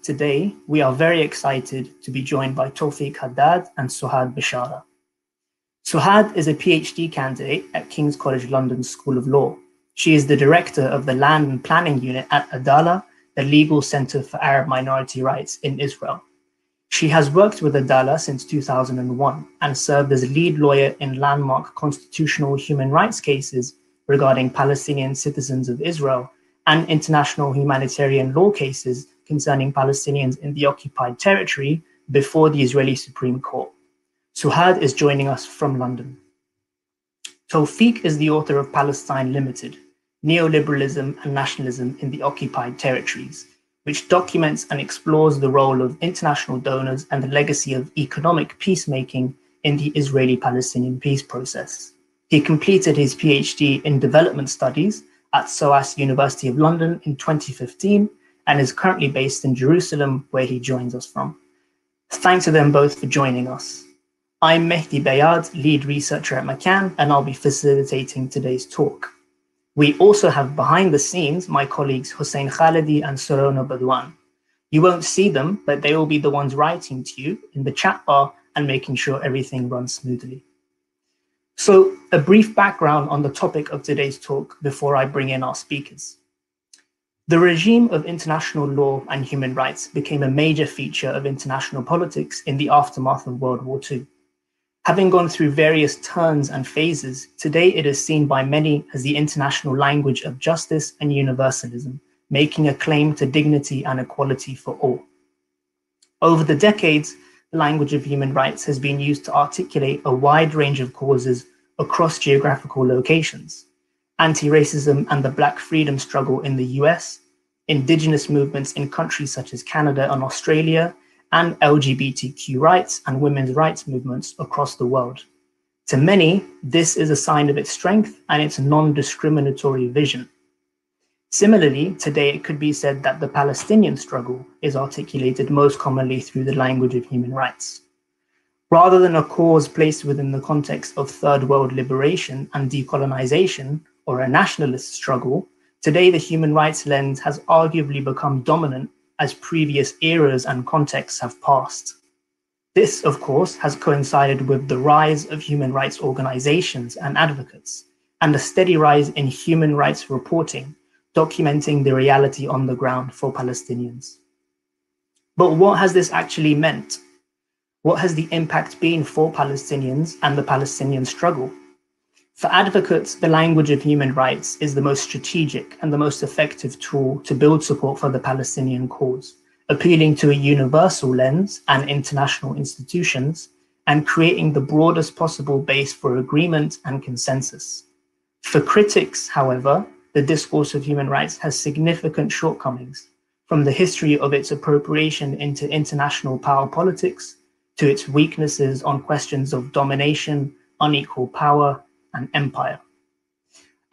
Today, we are very excited to be joined by Tawfiq Haddad and Suhad Bishara. Suhad is a PhD candidate at King's College London School of Law. She is the director of the Land and Planning Unit at Adala, the Legal Center for Arab Minority Rights in Israel. She has worked with Adala since 2001 and served as lead lawyer in landmark constitutional human rights cases regarding Palestinian citizens of Israel and international humanitarian law cases concerning Palestinians in the occupied territory before the Israeli Supreme Court. Suhad is joining us from London. Tawfiq is the author of Palestine Limited, Neoliberalism and Nationalism in the Occupied Territories, which documents and explores the role of international donors and the legacy of economic peacemaking in the Israeli-Palestinian peace process. He completed his PhD in Development Studies at SOAS University of London in 2015 and is currently based in Jerusalem, where he joins us from. Thanks to them both for joining us. I'm Mehdi Bayad, lead researcher at McCann, and I'll be facilitating today's talk. We also have behind the scenes my colleagues Hussein Khalidi and Sorona Badwan. You won't see them, but they will be the ones writing to you in the chat bar and making sure everything runs smoothly. So, a brief background on the topic of today's talk before I bring in our speakers. The regime of international law and human rights became a major feature of international politics in the aftermath of World War II. Having gone through various turns and phases, today it is seen by many as the international language of justice and universalism, making a claim to dignity and equality for all. Over the decades, the language of human rights has been used to articulate a wide range of causes across geographical locations. Anti-racism and the Black freedom struggle in the US, indigenous movements in countries such as Canada and Australia, and LGBTQ rights and women's rights movements across the world. To many, this is a sign of its strength and its non-discriminatory vision. Similarly, today it could be said that the Palestinian struggle is articulated most commonly through the language of human rights. Rather than a cause placed within the context of third world liberation and decolonization, or a nationalist struggle, today the human rights lens has arguably become dominant as previous eras and contexts have passed. This, of course, has coincided with the rise of human rights organizations and advocates, and a steady rise in human rights reporting, documenting the reality on the ground for Palestinians. But what has this actually meant? What has the impact been for Palestinians and the Palestinian struggle? For advocates, the language of human rights is the most strategic and the most effective tool to build support for the Palestinian cause, appealing to a universal lens and international institutions, and creating the broadest possible base for agreement and consensus. For critics, however, the discourse of human rights has significant shortcomings, from the history of its appropriation into international power politics, to its weaknesses on questions of domination, unequal power, and empire.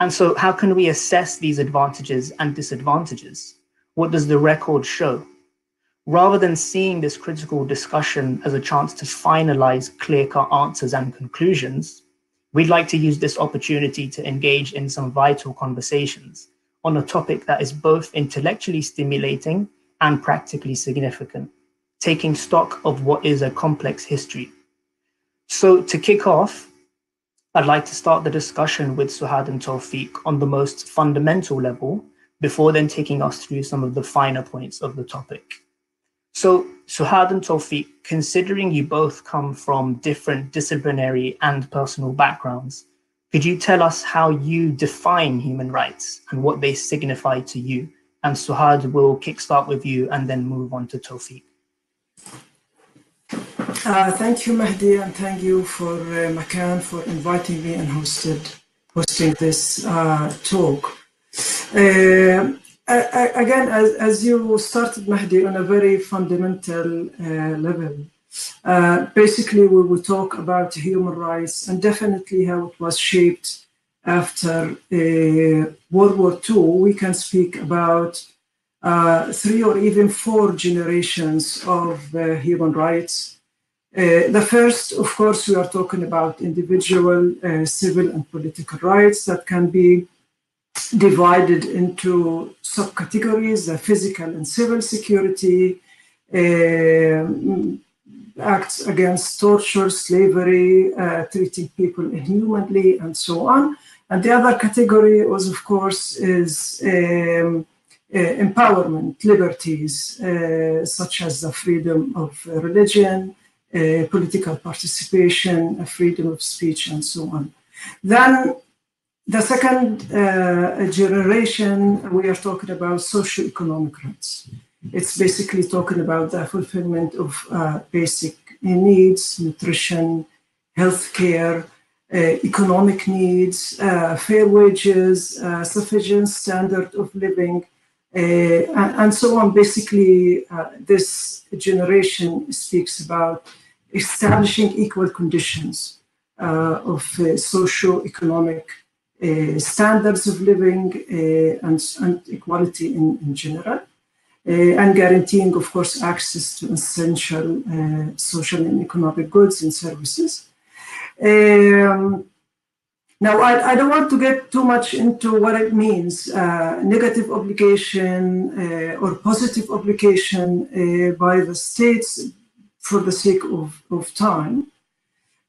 And so how can we assess these advantages and disadvantages? What does the record show? Rather than seeing this critical discussion as a chance to finalize clear-cut answers and conclusions, we'd like to use this opportunity to engage in some vital conversations on a topic that is both intellectually stimulating and practically significant, taking stock of what is a complex history. So to kick off, I'd like to start the discussion with Suhad and Tawfiq on the most fundamental level, before then taking us through some of the finer points of the topic. So Suhad and Tawfiq, considering you both come from different disciplinary and personal backgrounds, could you tell us how you define human rights and what they signify to you? And Suhad will kickstart with you and then move on to Tawfiq. Thank you, Mehdi, and thank you for McCann for inviting me and hosting this talk. Again, as you started, Mehdi, on a very fundamental level, basically we will talk about human rights and definitely how it was shaped after World War II. We can speak about 3 or even 4 generations of human rights. The first, of course, we are talking about individual civil and political rights that can be divided into subcategories: the physical and civil security, acts against torture, slavery, treating people inhumanly, and so on. And the other category was, of course, is empowerment, liberties, such as the freedom of religion, political participation, freedom of speech, and so on. Then the second generation, we are talking about socio-economic rights. It's basically talking about the fulfillment of basic needs, nutrition, healthcare, economic needs, fair wages, sufficient standard of living, and so on. Basically, this generation speaks about establishing equal conditions of socio-economic standards of living and equality in general, and guaranteeing, of course, access to essential social and economic goods and services. Now, I don't want to get too much into what it means, negative obligation or positive obligation by the states for the sake of time.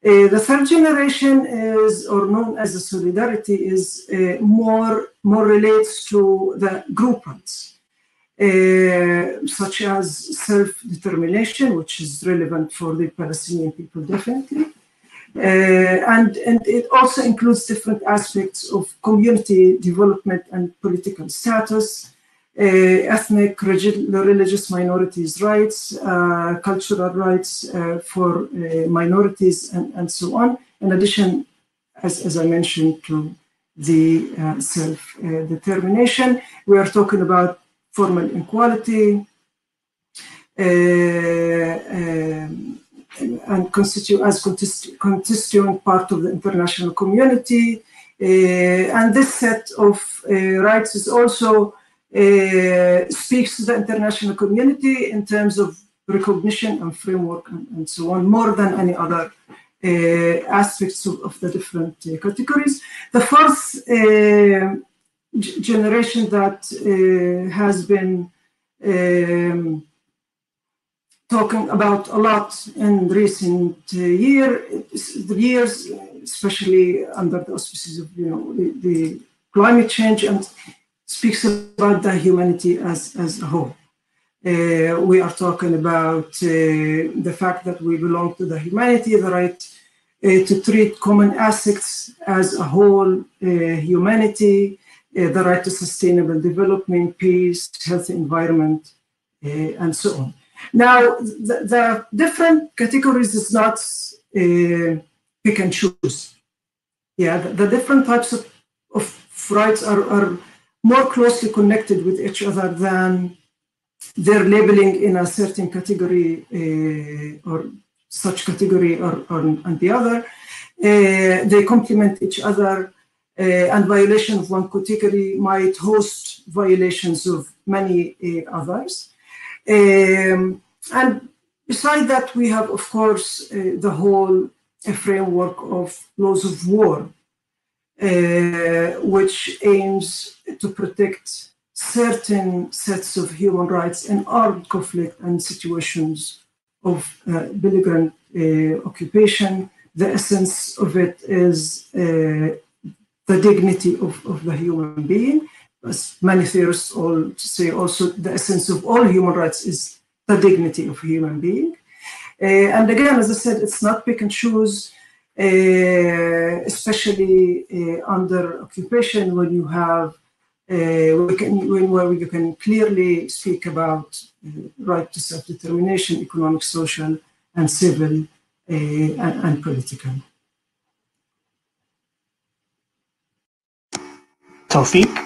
The third generation is, or known as the solidarity, is more relates to the group rights, such as self-determination, which is relevant for the Palestinian people, definitely. And it also includes different aspects of community development and political status, ethnic, religious minorities' rights, cultural rights for minorities, and so on. In addition, as I mentioned, to the self-determination, we are talking about formal equality, and constituent part of the international community. And this set of rights is also speaks to the international community in terms of recognition and framework and so on, more than any other aspects of the different categories. The fourth generation that has been talking about a lot in recent years, especially under the auspices of the climate change, and speaks about the humanity as a whole. We are talking about the fact that we belong to the humanity, the right to treat common assets as a whole humanity, the right to sustainable development, peace, healthy environment, and so on. Now, the different categories is not pick and choose. Yeah, the different types of rights are more closely connected with each other than their labeling in a certain category or such category or and the other. They complement each other, and violation of one category might host violations of many others. And beside that, we have, of course, the whole framework of laws of war, which aims to protect certain sets of human rights in armed conflict and situations of belligerent occupation. The essence of it is the dignity of the human being. As many theorists all say, also the essence of all human rights is the dignity of a human being. And again, as I said, it's not pick and choose, especially under occupation, when you have where you can clearly speak about right to self-determination, economic, social, and civil, and political. Tawfiq?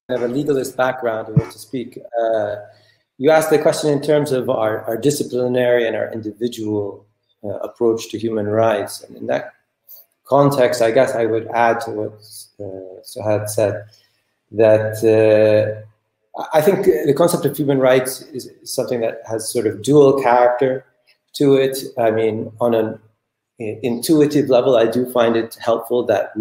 Have a legalist background and want to speak. You asked the question in terms of our disciplinary and our individual approach to human rights. And in that context, I guess I would add to what Suhad said, that I think the concept of human rights is something that has sort of dual character to it. I mean, on an intuitive level, I do find it helpful that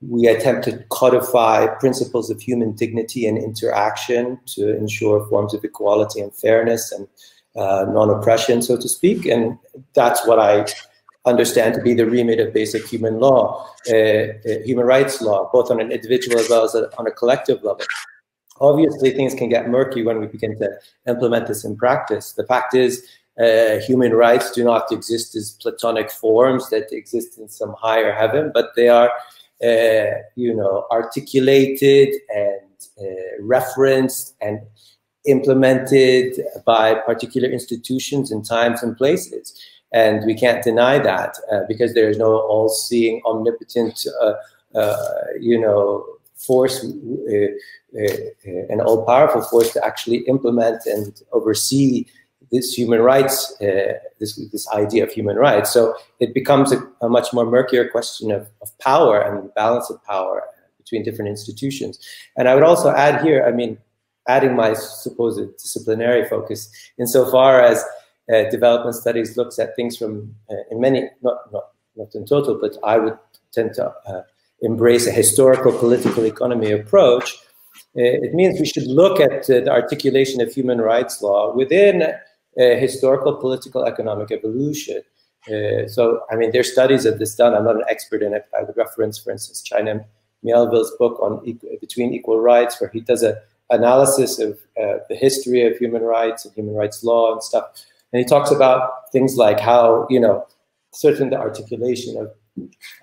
we attempt to codify principles of human dignity and interaction to ensure forms of equality and fairness and non-oppression, so to speak. And that's what I understand to be the remit of basic human law, human rights law, both on an individual as well as on a collective level. Obviously, things can get murky when we begin to implement this in practice. The fact is, human rights do not exist as platonic forms that exist in some higher heaven, but they are, articulated and referenced and implemented by particular institutions in times and places. And we can't deny that because there is no all-seeing, omnipotent, force, an all-powerful force to actually implement and oversee this human rights, this idea of human rights. So it becomes a much more murkier question of power and balance of power between different institutions. And I would also add here, adding my supposed disciplinary focus, insofar as development studies looks at things from, in many, not in total, but I would tend to embrace a historical political economy approach. It means we should look at the articulation of human rights law within historical, political, economic evolution. There's studies of this done. I'm not an expert in it. I would reference, for instance, China Mielville's book on Between Equal Rights, where he does an analysis of the history of human rights and human rights law and stuff. And he talks about things like how, certainly the articulation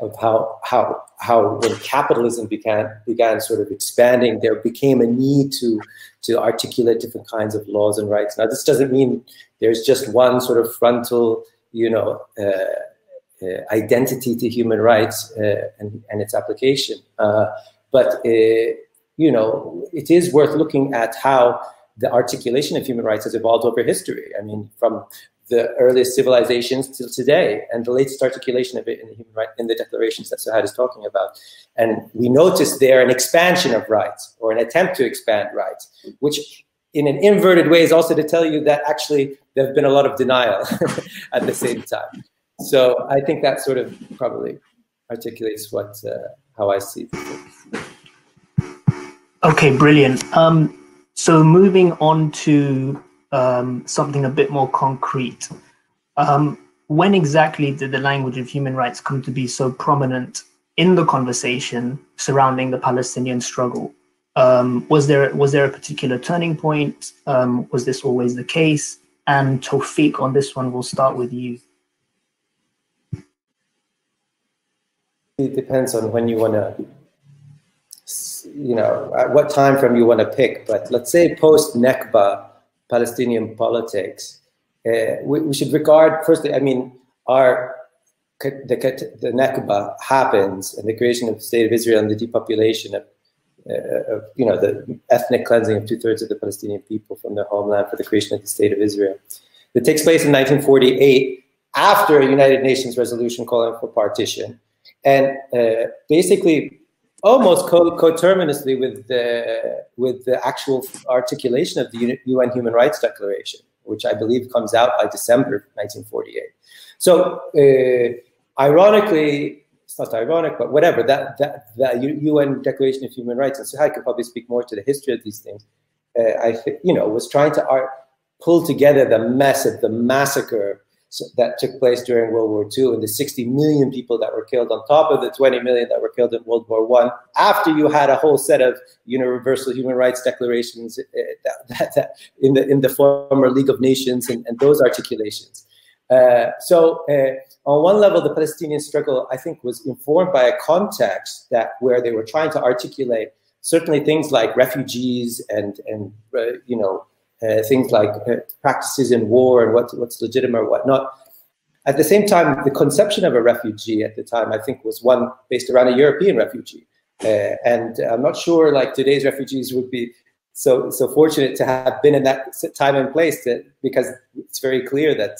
of how when capitalism began sort of expanding, there became a need to articulate different kinds of laws and rights. Now, this doesn't mean there's just one sort of frontal, identity to human rights and its application. But it is worth looking at how the articulation of human rights has evolved over history. From the earliest civilizations till today, and the latest articulation of it in the human right in the declarations that Suhad is talking about. And we notice there an expansion of rights, or an attempt to expand rights, which in an inverted way is also to tell you that actually there have been a lot of denial at the same time. So I think that sort of probably articulates how I see it. Okay, brilliant. So moving on to something a bit more concrete. When exactly did the language of human rights come to be so prominent in the conversation surrounding the Palestinian struggle? Was there a particular turning point? Was this always the case? And Tawfiq, on this one, we'll start with you. It depends on when you want to, at what time frame you want to pick. But let's say post-Nakba Palestinian politics, we should regard, firstly, the Nakba happens, and the creation of the State of Israel and the depopulation of the ethnic cleansing of 2/3 of the Palestinian people from their homeland for the creation of the State of Israel. It takes place in 1948 after a United Nations resolution calling for partition, and basically almost coterminously with the actual articulation of the UN Human Rights Declaration, which I believe comes out by December 1948. So ironically, it's not ironic, but whatever, that UN Declaration of Human Rights, and Suhad could probably speak more to the history of these things, I think, was trying to pull together the mess of the massacre that took place during World War II, and the 60 million people that were killed on top of the 20 million that were killed in World War I, after you had a whole set of universal human rights declarations that in the former League of Nations and those articulations. So on one level, the Palestinian struggle, I think, was informed by a context where they were trying to articulate certainly things like refugees and things like practices in war and what's legitimate or whatnot. At the same time, the conception of a refugee at the time, I think, was one based around a European refugee. And I'm not sure like today's refugees would be so fortunate to have been in that time and place, because it's very clear that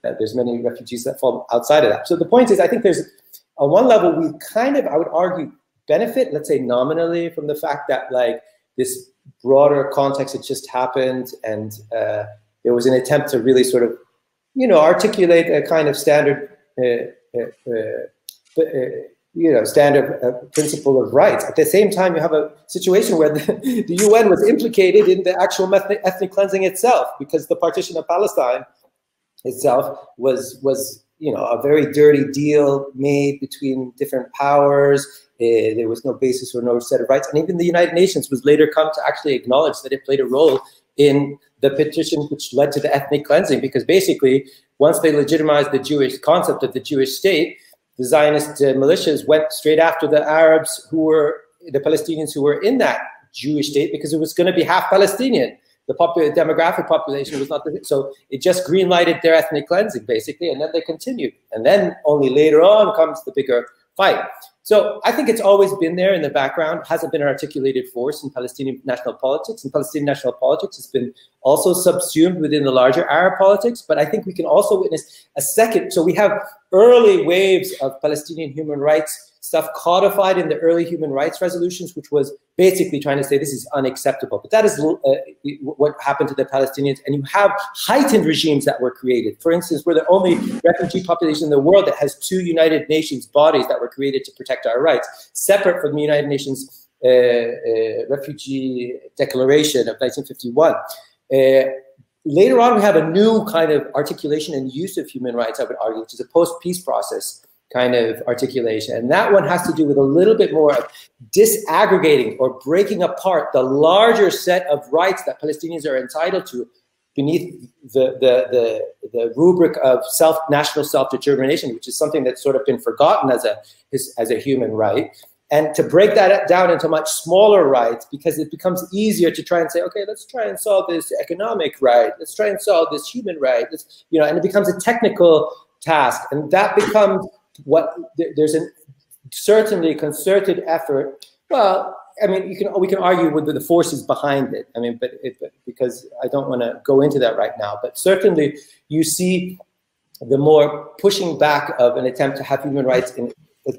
there's many refugees that fall outside of that. So the point is, I think there's, on one level, we kind of, I would argue, benefit, let's say nominally, from the fact that like this broader context had just happened, and there was an attempt to really sort of, articulate a kind of standard standard principle of rights. At the same time, you have a situation where the UN was implicated in the actual ethnic cleansing itself, because the partition of Palestine itself was a very dirty deal made between different powers. There was no basis for no set of rights, and even the United Nations was later come to actually acknowledge that it played a role in the petition which led to the ethnic cleansing, because basically once they legitimized the Jewish concept of the Jewish state, the Zionist militias went straight after the Arabs the Palestinians who were in that Jewish state, because it was going to be half Palestinian. The demographic population was not so it just green lighted their ethnic cleansing basically, and then they continued, and then only later on comes the bigger fight. So I think it's always been there in the background, hasn't been an articulated force in Palestinian national politics. And Palestinian national politics has been also subsumed within the larger Arab politics. But I think we can also witness a second. So we have early waves of Palestinian human rights stuff codified in the early human rights resolutions, which was basically trying to say this is unacceptable. But that is what happened to the Palestinians. And you have heightened regimes that were created. For instance, we're the only refugee population in the world that has 2 United Nations bodies that were created to protect our rights, separate from the United Nations Refugee Declaration of 1951. Later on, we have a new kind of articulation and use of human rights, I would argue, which is a post-peace process kind of articulation. And that one has to do with a little bit more of disaggregating or breaking apart the larger set of rights that Palestinians are entitled to beneath the rubric of national self-determination, which is something that's sort of been forgotten as a human right. And to break that down into much smaller rights, because it becomes easier to try and say, okay, let's try and solve this economic right. Let's try and solve this human right. And it becomes a technical task. And that becomes there's certainly concerted effort. Well, I mean, we can argue with the forces behind it. I mean, but because I don't want to go into that right now. But certainly, you see the more pushing back of an attempt to have human rights,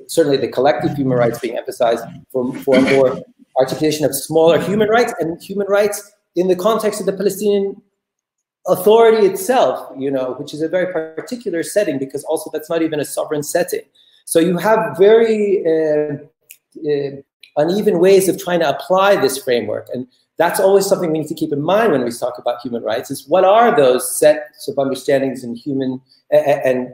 certainly the collective human rights being emphasized for more articulation of smaller human rights, and human rights in the context of the Palestinian Authority itself, which is a very particular setting, because also that's not even a sovereign setting. So you have very uneven ways of trying to apply this framework. And that's always something we need to keep in mind when we talk about human rights, is what are those sets of understandings in human and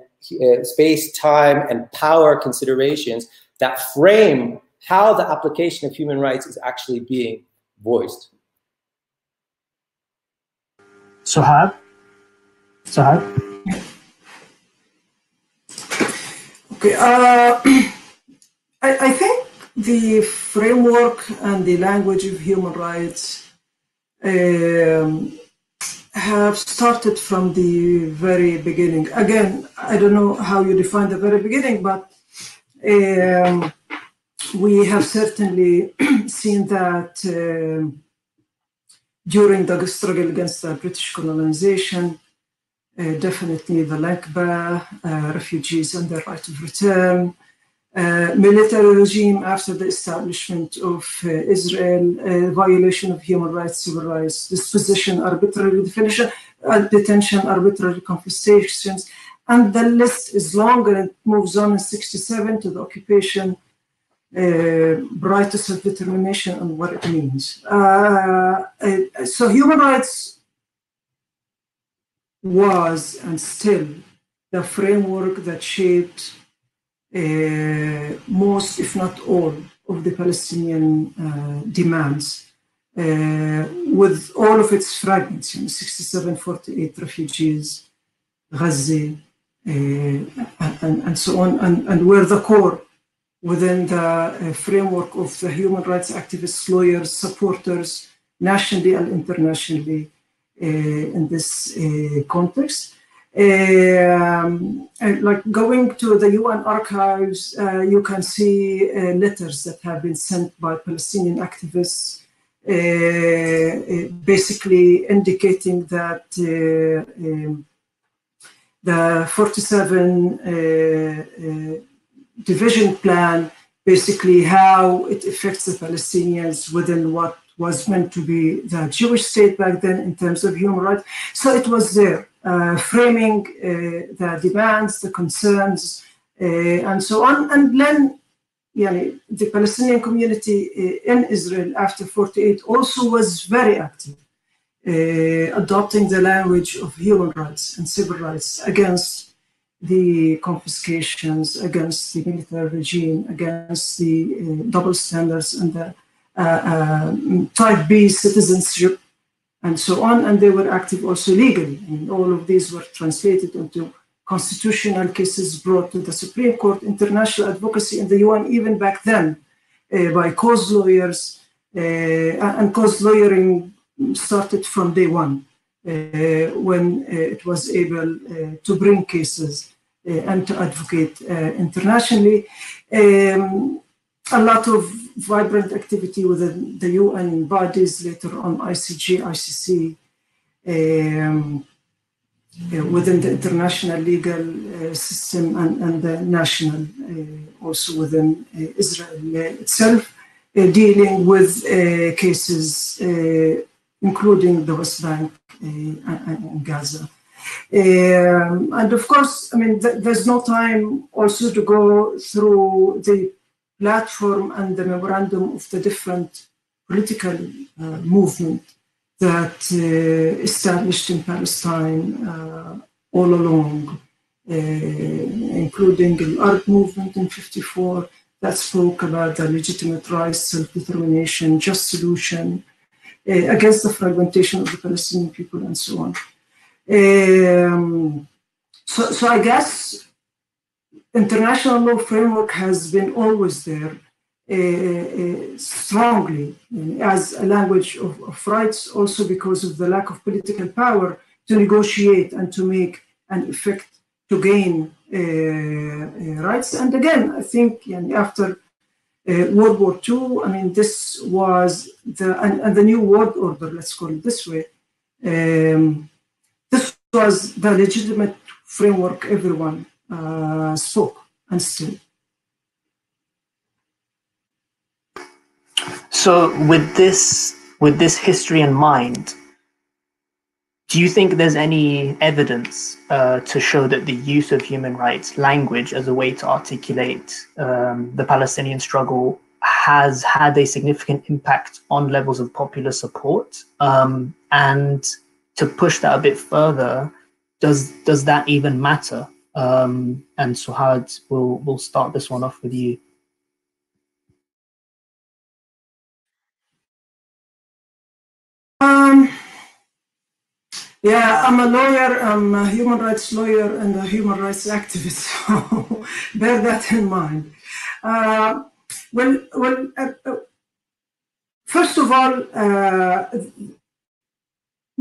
space, time, and power considerations that frame how the application of human rights is actually being voiced. Suhad? Okay, I think the framework and the language of human rights have started from the very beginning. Again, I don't know how you define the very beginning, but we have certainly seen that during the struggle against the British colonization, definitely the Nakba, refugees and their right of return, military regime after the establishment of Israel, violation of human rights, civil rights, disposition, arbitrary detention, arbitrary confiscations, and the list is longer and moves on in 1967 to the occupation, right to self-determination and what it means. So human rights was and still the framework that shaped most, if not all, of the Palestinian demands, with all of its fragments, 67, 48 refugees, Gaza, and so on, and were the core within the framework of the human rights activists, lawyers, supporters, nationally and internationally in this context. Like going to the UN archives, you can see letters that have been sent by Palestinian activists, basically indicating that the 47 division plan, basically how it affects the Palestinians within what was meant to be the Jewish state back then in terms of human rights. So it was there, framing the demands, the concerns, and so on. And then the Palestinian community in Israel after 48 also was very active, adopting the language of human rights and civil rights against the confiscations, against the military regime, against the double standards and the type B citizenship and so on. And they were active also legally. And all of these were translated into constitutional cases brought to the Supreme Court, international advocacy in the UN, even back then, by cause lawyers. And cause lawyering started from day one, when it was able to bring cases and to advocate internationally. A lot of vibrant activity within the UN bodies, later on ICJ, ICC, within the international legal system and the national, also within Israel itself, dealing with cases including the West Bank and Gaza. And of course, I mean, there's no time also to go through the platform and the memorandum of the different political movement that established in Palestine all along, including the Arab movement in '54 that spoke about the legitimate rights, self-determination, just solution, against the fragmentation of the Palestinian people and so on. So I guess international law framework has been always there strongly as a language of rights, also because of the lack of political power to negotiate and to make an effect to gain rights. And again, I think after World War II, I mean, this was the new world order, let's call it this way. This was the legitimate framework everyone spoke and still. So with this history in mind, do you think there's any evidence to show that the use of human rights language as a way to articulate the Palestinian struggle has had a significant impact on levels of popular support? And to push that a bit further, does that even matter? And Suhad, we'll start this one off with you. Yeah, I'm a lawyer, I'm a human rights lawyer and a human rights activist, so bear that in mind. First of all,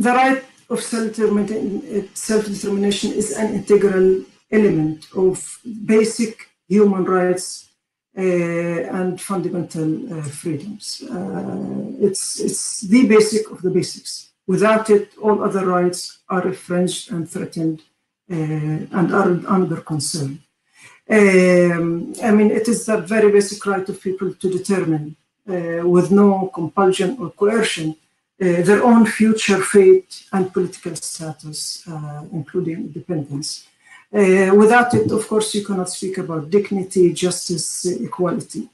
the right of self-determination is an integral element of basic human rights and fundamental freedoms. It's the basic of the basics. Without it, all other rights are infringed and threatened and are under concern. I mean, it is the very basic right of people to determine, with no compulsion or coercion, their own future fate and political status, including independence. Without it, of course, you cannot speak about dignity, justice, equality.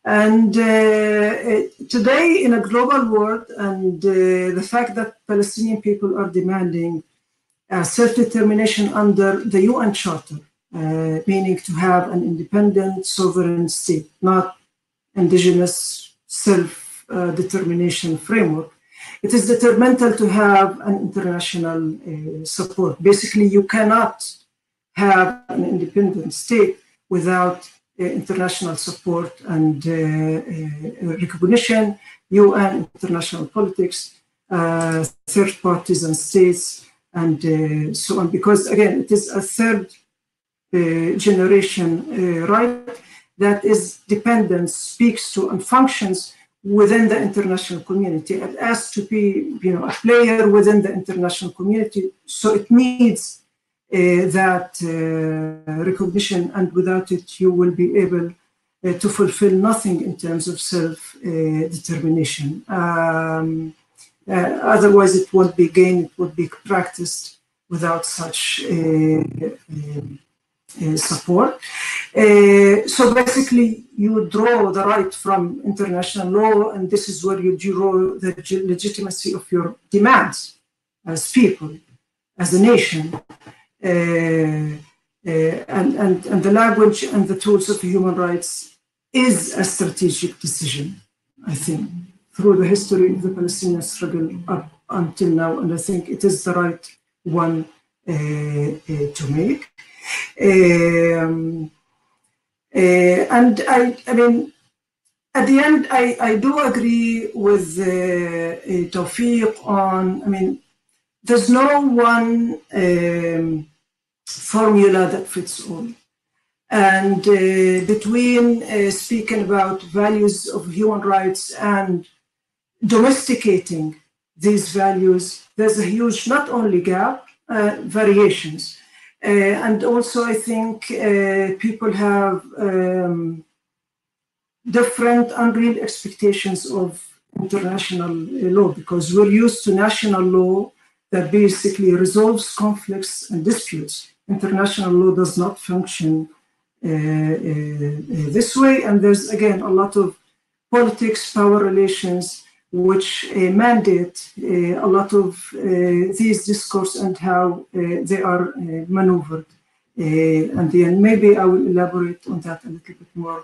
And today, in a global world, and the fact that Palestinian people are demanding self-determination under the UN Charter, meaning to have an independent, sovereign state, not indigenous self-determination framework, it is detrimental to have an international support. Basically, you cannot have an independent state without international support and recognition, UN, international politics, third parties and states, and so on. Because again, it is a third generation right that is dependent, speaks to, and functions within the international community. It has to be, a player within the international community. So it needs that recognition, and without it, you will be able to fulfill nothing in terms of self-determination. Otherwise, it won't be gained, it would be practiced without such support. So basically, you draw the right from international law, and this is where you draw the legitimacy of your demands as people, as a nation, and the language and the tools of human rights is a strategic decision, I think, through the history of the Palestinian struggle up until now, and I think it is the right one to make. And I mean, at the end, I do agree with Tawfiq on, I mean, there's no one formula that fits all. And between speaking about values of human rights and domesticating these values, there's a huge, not only gap, variations. And also I think people have different unreal expectations of international law, because we're used to national law that basically resolves conflicts and disputes. International law does not function this way, and there's again a lot of politics, power relations, which mandate a lot of these discourse and how they are maneuvered. And then maybe I will elaborate on that a little bit more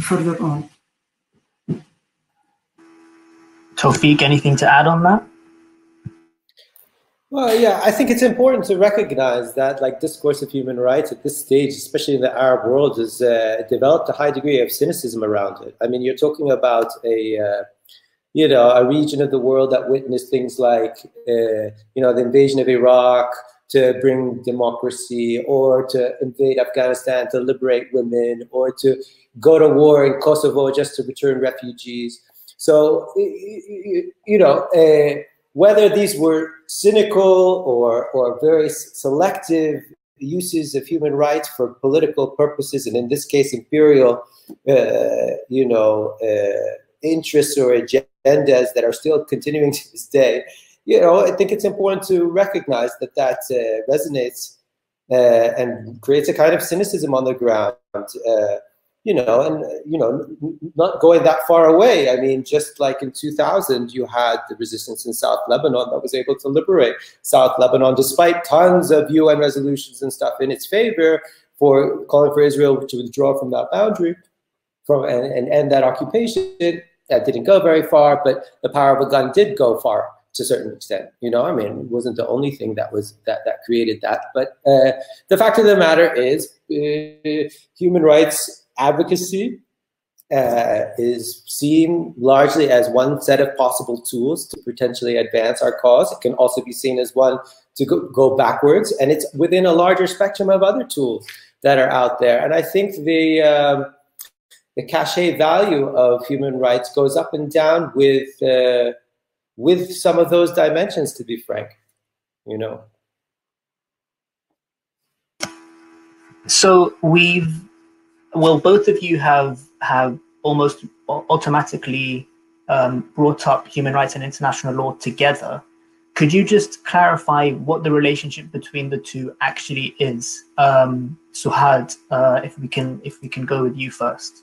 further on. Tawfiq, anything to add on that? Well, yeah, I think it's important to recognize that, like, discourse of human rights at this stage, especially in the Arab world, has developed a high degree of cynicism around it. I mean, you're talking about a region of the world that witnessed things like, the invasion of Iraq to bring democracy, or to invade Afghanistan to liberate women, or to go to war in Kosovo just to return refugees. So, whether these were cynical or very selective uses of human rights for political purposes, and in this case, imperial, interests or agendas that are still continuing to this day, I think it's important to recognize that resonates and creates a kind of cynicism on the ground. Not going that far away. I mean, just like in 2000, you had the resistance in South Lebanon that was able to liberate South Lebanon, despite tons of UN resolutions and stuff in its favor for calling for Israel to withdraw from that boundary and end that occupation. That didn't go very far, but the power of a gun did go far to a certain extent. I mean, it wasn't the only thing that created that. But the fact of the matter is, human rights advocacy is seen largely as one set of possible tools to potentially advance our cause. It can also be seen as one to go backwards, and it's within a larger spectrum of other tools that are out there. And I think the cachet value of human rights goes up and down with some of those dimensions, to be frank. So both of you have almost automatically brought up human rights and international law together. Could you just clarify what the relationship between the two actually is? Suhad, if we can go with you first.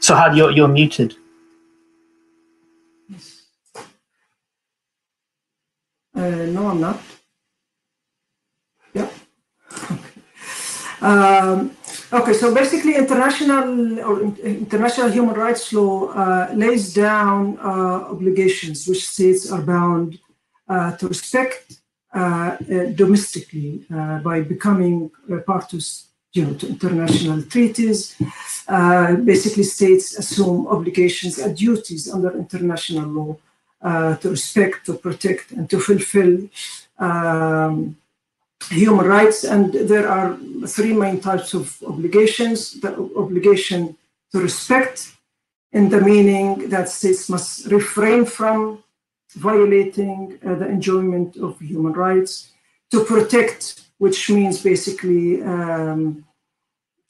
Suhad, you're muted. No, I'm not. Yeah. Okay, so basically international human rights law lays down obligations which states are bound to respect domestically by becoming parties to international treaties. Basically, states assume obligations and duties under international law to respect, to protect, and to fulfill human rights. And there are three main types of obligations. The obligation to respect, in the meaning that states must refrain from violating the enjoyment of human rights. To protect, which means basically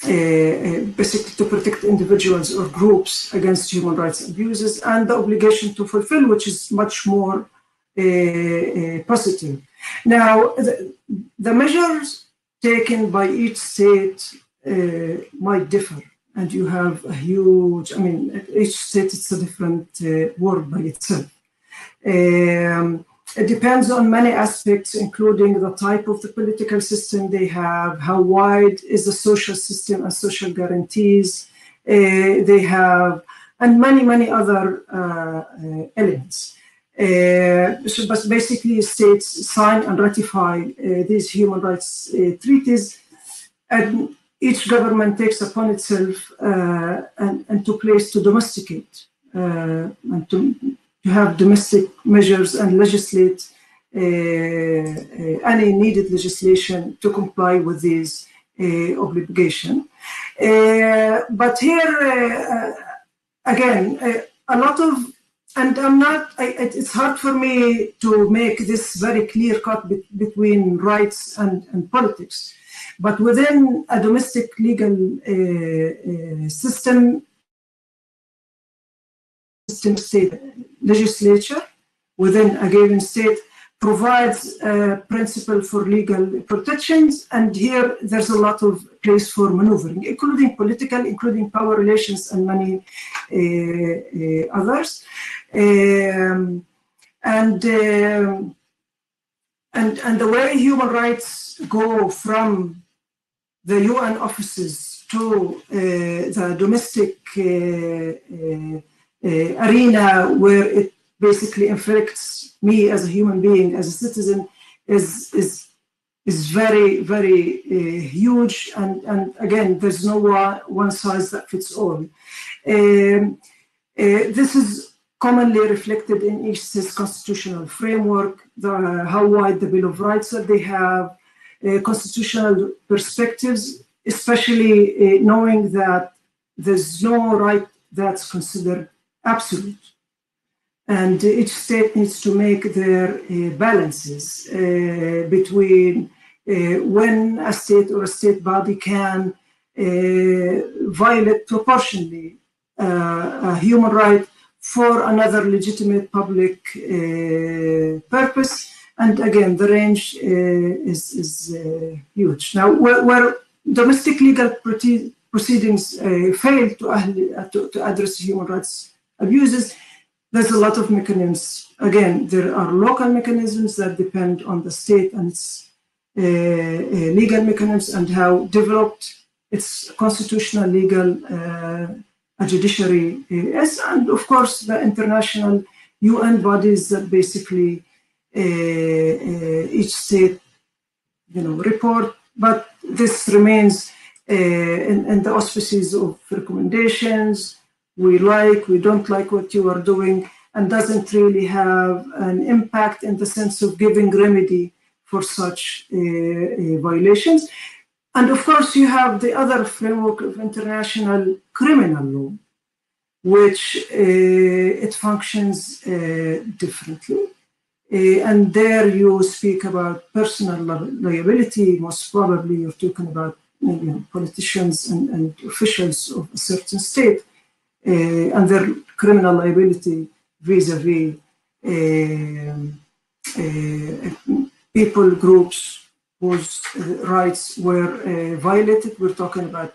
basically to protect individuals or groups against human rights abuses, and the obligation to fulfill, which is much more positive. Now, the measures taken by each state might differ, and you have a huge, I mean, each state is a different world by itself. It depends on many aspects, including the type of the political system they have, how wide is the social system and social guarantees they have, and many, many other elements. But basically, states sign and ratify these human rights treaties, and each government takes upon itself and to place to domesticate and to have domestic measures and legislate any needed legislation to comply with these obligations. But here, again, a lot of, and I'm not, it's hard for me to make this very clear cut between rights and politics. But within a domestic legal system, state legislature within a given state provides a principle for legal protections, and here there's a lot of place for maneuvering, including political, including power relations, and many others. And the way human rights go from the UN offices to the domestic arena, where it basically affects me as a human being, as a citizen, is very, very huge. And again, there's no one size that fits all. This is commonly reflected in each state's constitutional framework, how wide the Bill of Rights that they have, constitutional perspectives, especially knowing that there's no right that's considered absolute. And each state needs to make their balances between when a state or a state body can violate proportionally a human right for another legitimate public purpose. And again, the range is huge. Now, where domestic legal proceedings fail to address human rights abuses, there's a lot of mechanisms. Again, there are local mechanisms that depend on the state and its legal mechanisms and how developed its constitutional legal judiciary is, and of course the international UN bodies that basically each state, report. But this remains in the auspices of recommendations. We don't like what you are doing, and doesn't really have an impact in the sense of giving remedy for such violations. And of course, you have the other framework of international criminal law, which it functions differently. And there you speak about personal liability. Most probably you're talking about politicians and officials of a certain state and their criminal liability vis-a-vis people, groups whose rights were violated. We're talking about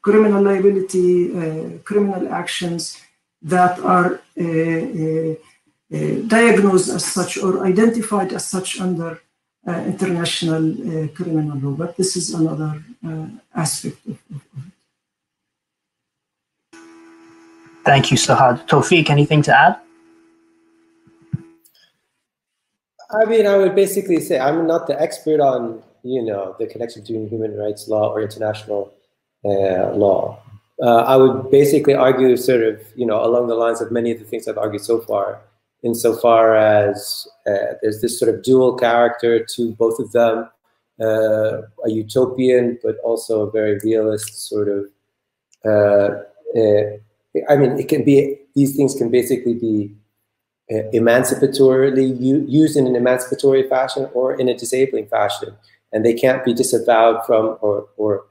criminal liability, criminal actions that are diagnosed as such or identified as such under international criminal law. But this is another aspect of it. Thank you, Sahad. Tawfiq, anything to add? I mean, I would basically say I'm not the expert on, the connection between human rights law or international law. I would basically argue sort of, along the lines of many of the things I've argued so far, insofar as there's this sort of dual character to both of them, a utopian, but also a very realist sort of, it can be, these things can basically be emancipatorily used in an emancipatory fashion or in a disabling fashion, and they can't be disavowed from or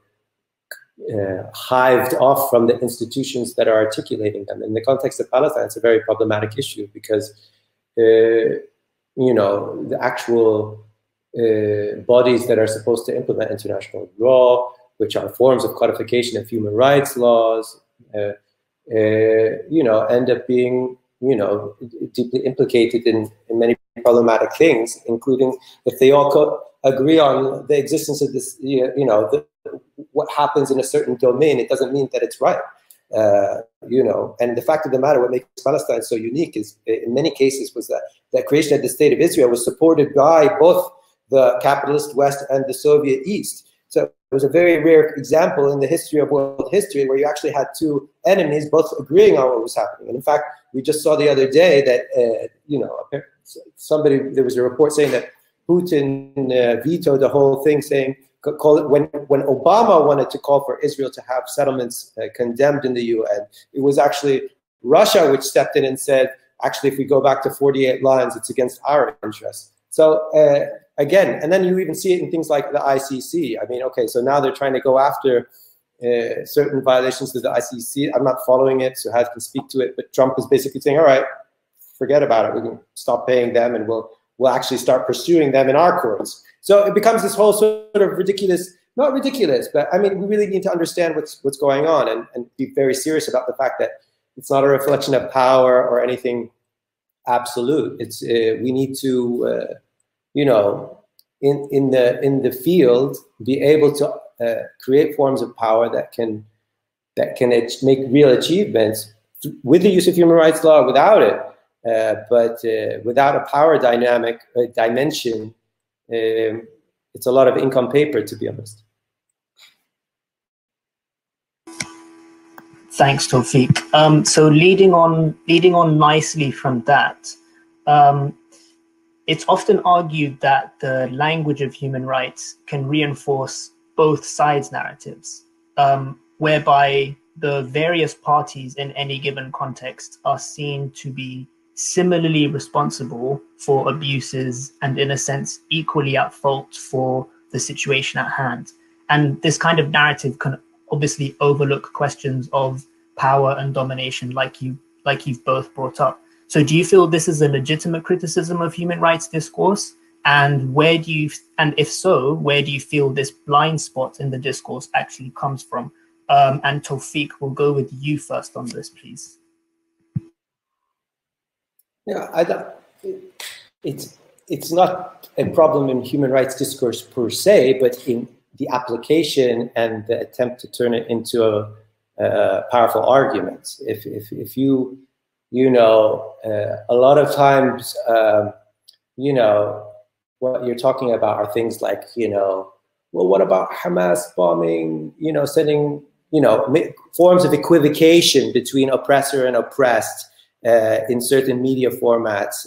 hived off from the institutions that are articulating them. In the context of Palestine, it's a very problematic issue because, you know, the actual bodies that are supposed to implement international law, which are forms of codification of human rights laws, you know, end up being, you know, deeply implicated in many problematic things, including if they all agree on the existence of this, you know, what happens in a certain domain, it doesn't mean that it's right. You know, and the fact of the matter, what makes Palestine so unique is, in many cases, was that the creation of the State of Israel was supported by both the capitalist West and the Soviet East. So it was a very rare example in the history of world history where you actually had two enemies both agreeing on what was happening. And in fact, we just saw the other day that, you know, there was a report saying that Putin vetoed the whole thing, saying, when Obama wanted to call for Israel to have settlements condemned in the UN, it was actually Russia which stepped in and said, actually, if we go back to 48 lines, it's against our interests. So again, and then you even see it in things like the ICC. I mean, okay, so now they're trying to go after certain violations of the ICC. I'm not following it, so Had can speak to it, but Trump is basically saying, all right, forget about it. We can stop paying them and we'll actually start pursuing them in our courts. So it becomes this whole sort of ridiculous, not ridiculous, but I mean, we really need to understand what's going on and be very serious about the fact that it's not a reflection of power or anything absolute. It's we need to, you know, in the field, be able to create forms of power that can make real achievements with the use of human rights law, without it, but without a power dimension. It's a lot of ink on paper, to be honest. Thanks, Tawfiq. So leading on nicely from that, it's often argued that the language of human rights can reinforce both sides' narratives, whereby the various parties in any given context are seen to be similarly responsible for abuses and, in a sense, equally at fault for the situation at hand. And this kind of narrative can obviously overlook questions of power and domination, like you've both brought up. So do you feel this is a legitimate criticism of human rights discourse? And if so, where do you feel this blind spot in the discourse actually comes from? And Tawfiq, we'll go with you first on this, please. Yeah, it's not a problem in human rights discourse per se, but in the application and the attempt to turn it into a powerful argument. If you know, a lot of times, you know, what you're talking about are things like, you know, well, what about Hamas bombing, you know, sending, you know, forms of equivocation between oppressor and oppressed in certain media formats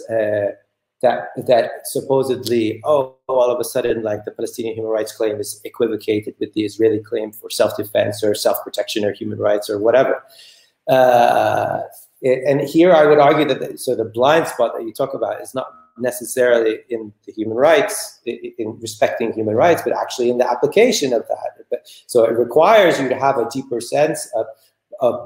that supposedly, all of a sudden, like the Palestinian human rights claim is equivocated with the Israeli claim for self-defense or self-protection or human rights or whatever. And here I would argue that the blind spot that you talk about is not necessarily in the human rights, in respecting human rights, but actually in the application of that. So it requires you to have a deeper sense of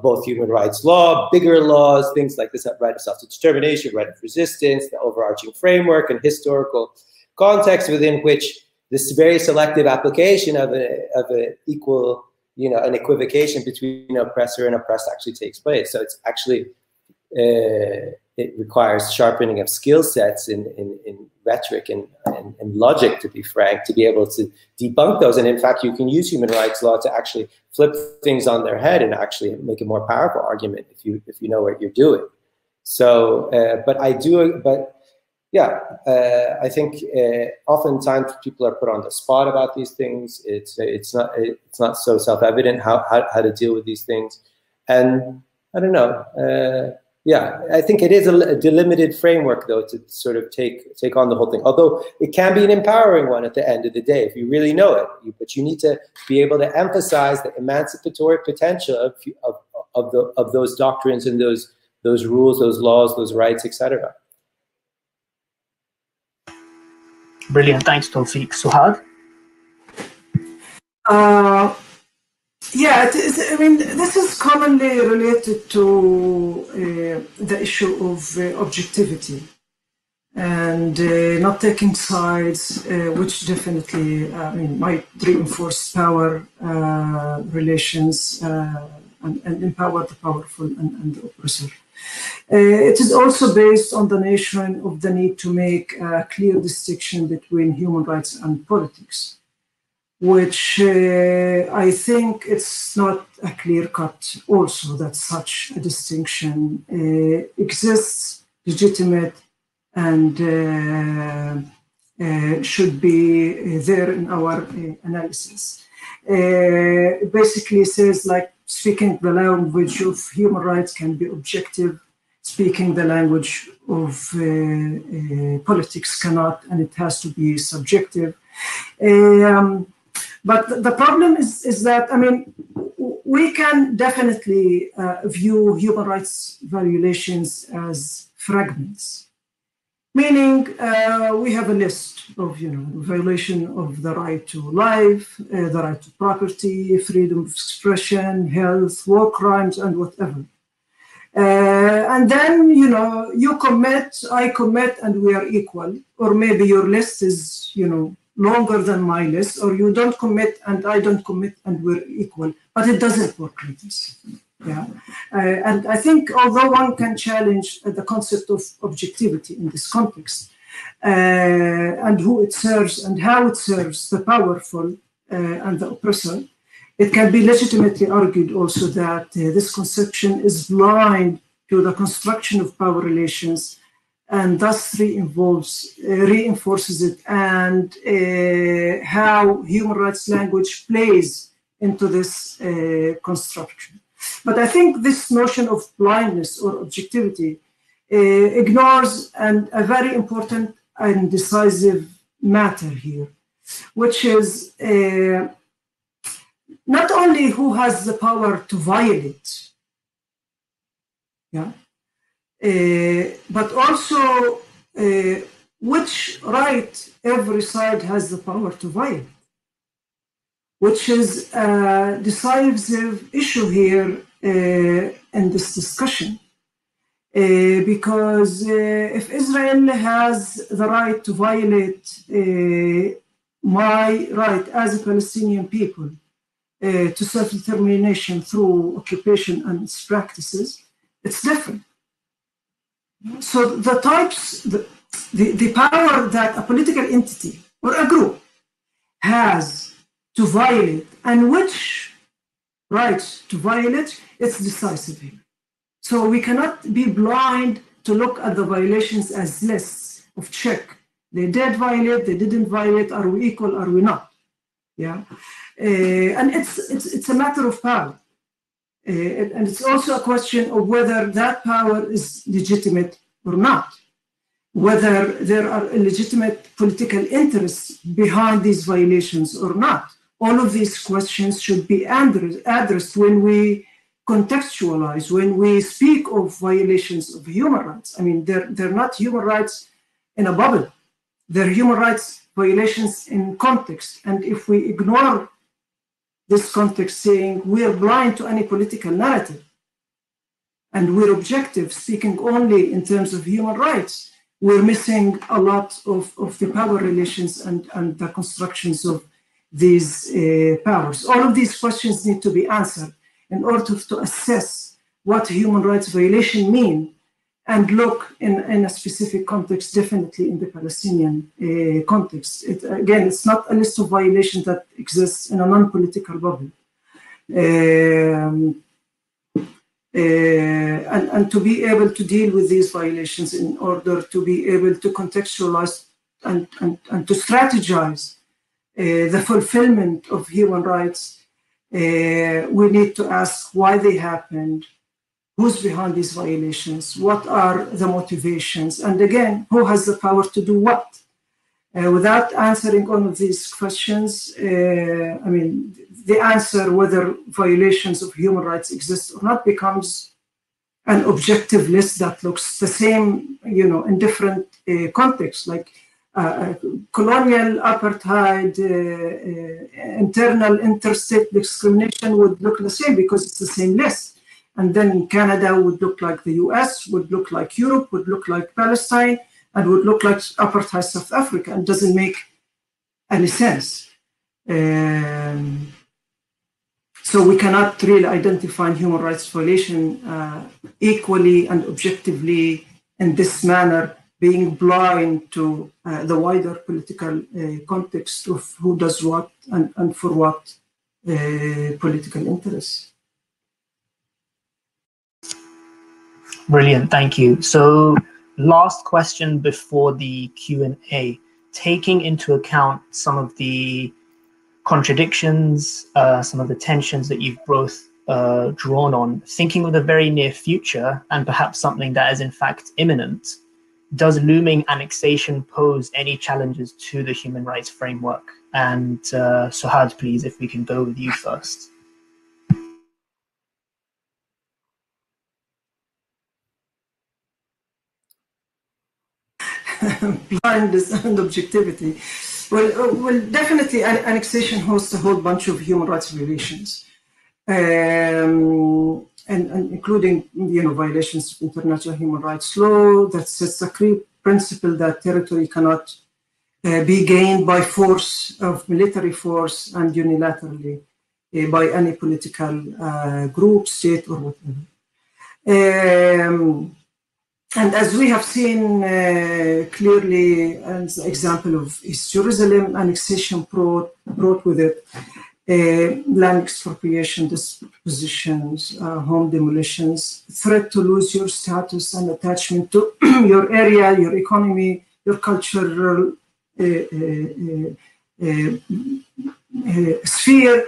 both human rights law, bigger laws, things like this, right of self-determination, right of resistance, the overarching framework and historical context within which this very selective application of an equal, you know, an equivocation between oppressor and oppressed actually takes place. So it's actually, it requires sharpening of skill sets in rhetoric and logic, to be frank, to be able to debunk those. And in fact, you can use human rights law to actually flip things on their head and actually make a more powerful argument if you know what you're doing. So, I think oftentimes people are put on the spot about these things. It's not so self-evident how to deal with these things, and I don't know. I think it is a delimited framework, though, to sort of take on the whole thing. Although it can be an empowering one at the end of the day if you really know it. But you need to be able to emphasize the emancipatory potential of those doctrines and those rules, those laws, those rights, etc. Brilliant, thanks, Tawfiq. Suhad? Yeah, I mean, this is commonly related to the issue of objectivity and not taking sides, which definitely might reinforce power relations and empower the powerful and the oppressor. It is also based on the notion of the need to make a clear distinction between human rights and politics, which I think it's not a clear cut also that such a distinction exists, legitimate, and should be there in our analysis. It basically says, like, speaking the language of human rights can be objective, speaking the language of politics cannot, and it has to be subjective. But the problem is that, I mean, we can definitely view human rights violations as fragments, meaning we have a list of, violation of the right to life, the right to property, freedom of expression, health, war crimes, and whatever. And then, you commit, I commit, and we are equal. Or maybe your list is, longer than my list, or you don't commit and I don't commit and we're equal. But it doesn't work like this. Yeah. And I think although one can challenge the concept of objectivity in this context, and who it serves and how it serves the powerful and the oppressor, it can be legitimately argued also that this conception is blind to the construction of power relations and thus reinforces it, and how human rights language plays into this construction. But I think this notion of blindness or objectivity ignores a very important and decisive matter here, which is not only who has the power to violate, but also which right every side has the power to violate, which is a decisive issue here in this discussion. Because if Israel has the right to violate my right as a Palestinian people to self-determination through occupation and its practices, it's different. So the types, the power that a political entity or a group has to violate and which rights to violate, it's decisive here. So we cannot be blind to look at the violations as lists of check. They did violate, they didn't violate, are we equal, are we not? Yeah, and it's a matter of power. And it's also a question of whether that power is legitimate or not, whether there are legitimate political interests behind these violations or not. All of these questions should be addressed when we contextualize, when we speak of violations of human rights. I mean, they're not human rights in a bubble. They're human rights violations in context. And if we ignore this context, saying we're blind to any political narrative and we're objective, speaking only in terms of human rights, we're missing a lot of the power relations and the constructions of these powers. All of these questions need to be answered in order to assess what human rights violation mean and look in a specific context, definitely in the Palestinian context. Again, it's not a list of violations that exists in a non-political bubble. And to be able to deal with these violations in order to be able to contextualize and to strategize the fulfillment of human rights, we need to ask why they happened, who's behind these violations, what are the motivations, and again, who has the power to do what? Without answering all of these questions, I mean, the answer whether violations of human rights exist or not becomes an objective list that looks the same, in different contexts. Like colonial apartheid, internal interstate discrimination would look the same because it's the same list. And then Canada would look like the US, would look like Europe, would look like Palestine, and would look like apartheid South Africa. And doesn't make any sense. So we cannot really identify human rights violation equally and objectively in this manner, being blind to the wider political context of who does what and for what political interests. Brilliant, thank you. So last question before the Q&A. Taking into account some of the contradictions, some of the tensions that you've both drawn on, thinking of the very near future and perhaps something that is in fact imminent, does looming annexation pose any challenges to the human rights framework? And Suhad, please, if we can go with you first. Blindness and objectivity. Well, definitely annexation hosts a whole bunch of human rights violations, and including violations of international human rights law that sets a clear principle that territory cannot be gained by force of military force and unilaterally by any political group, state, or whatever. And as we have seen clearly, as an example of East Jerusalem, annexation brought with it land expropriation, dispositions, home demolitions, threat to lose your status and attachment to your area, your economy, your cultural sphere,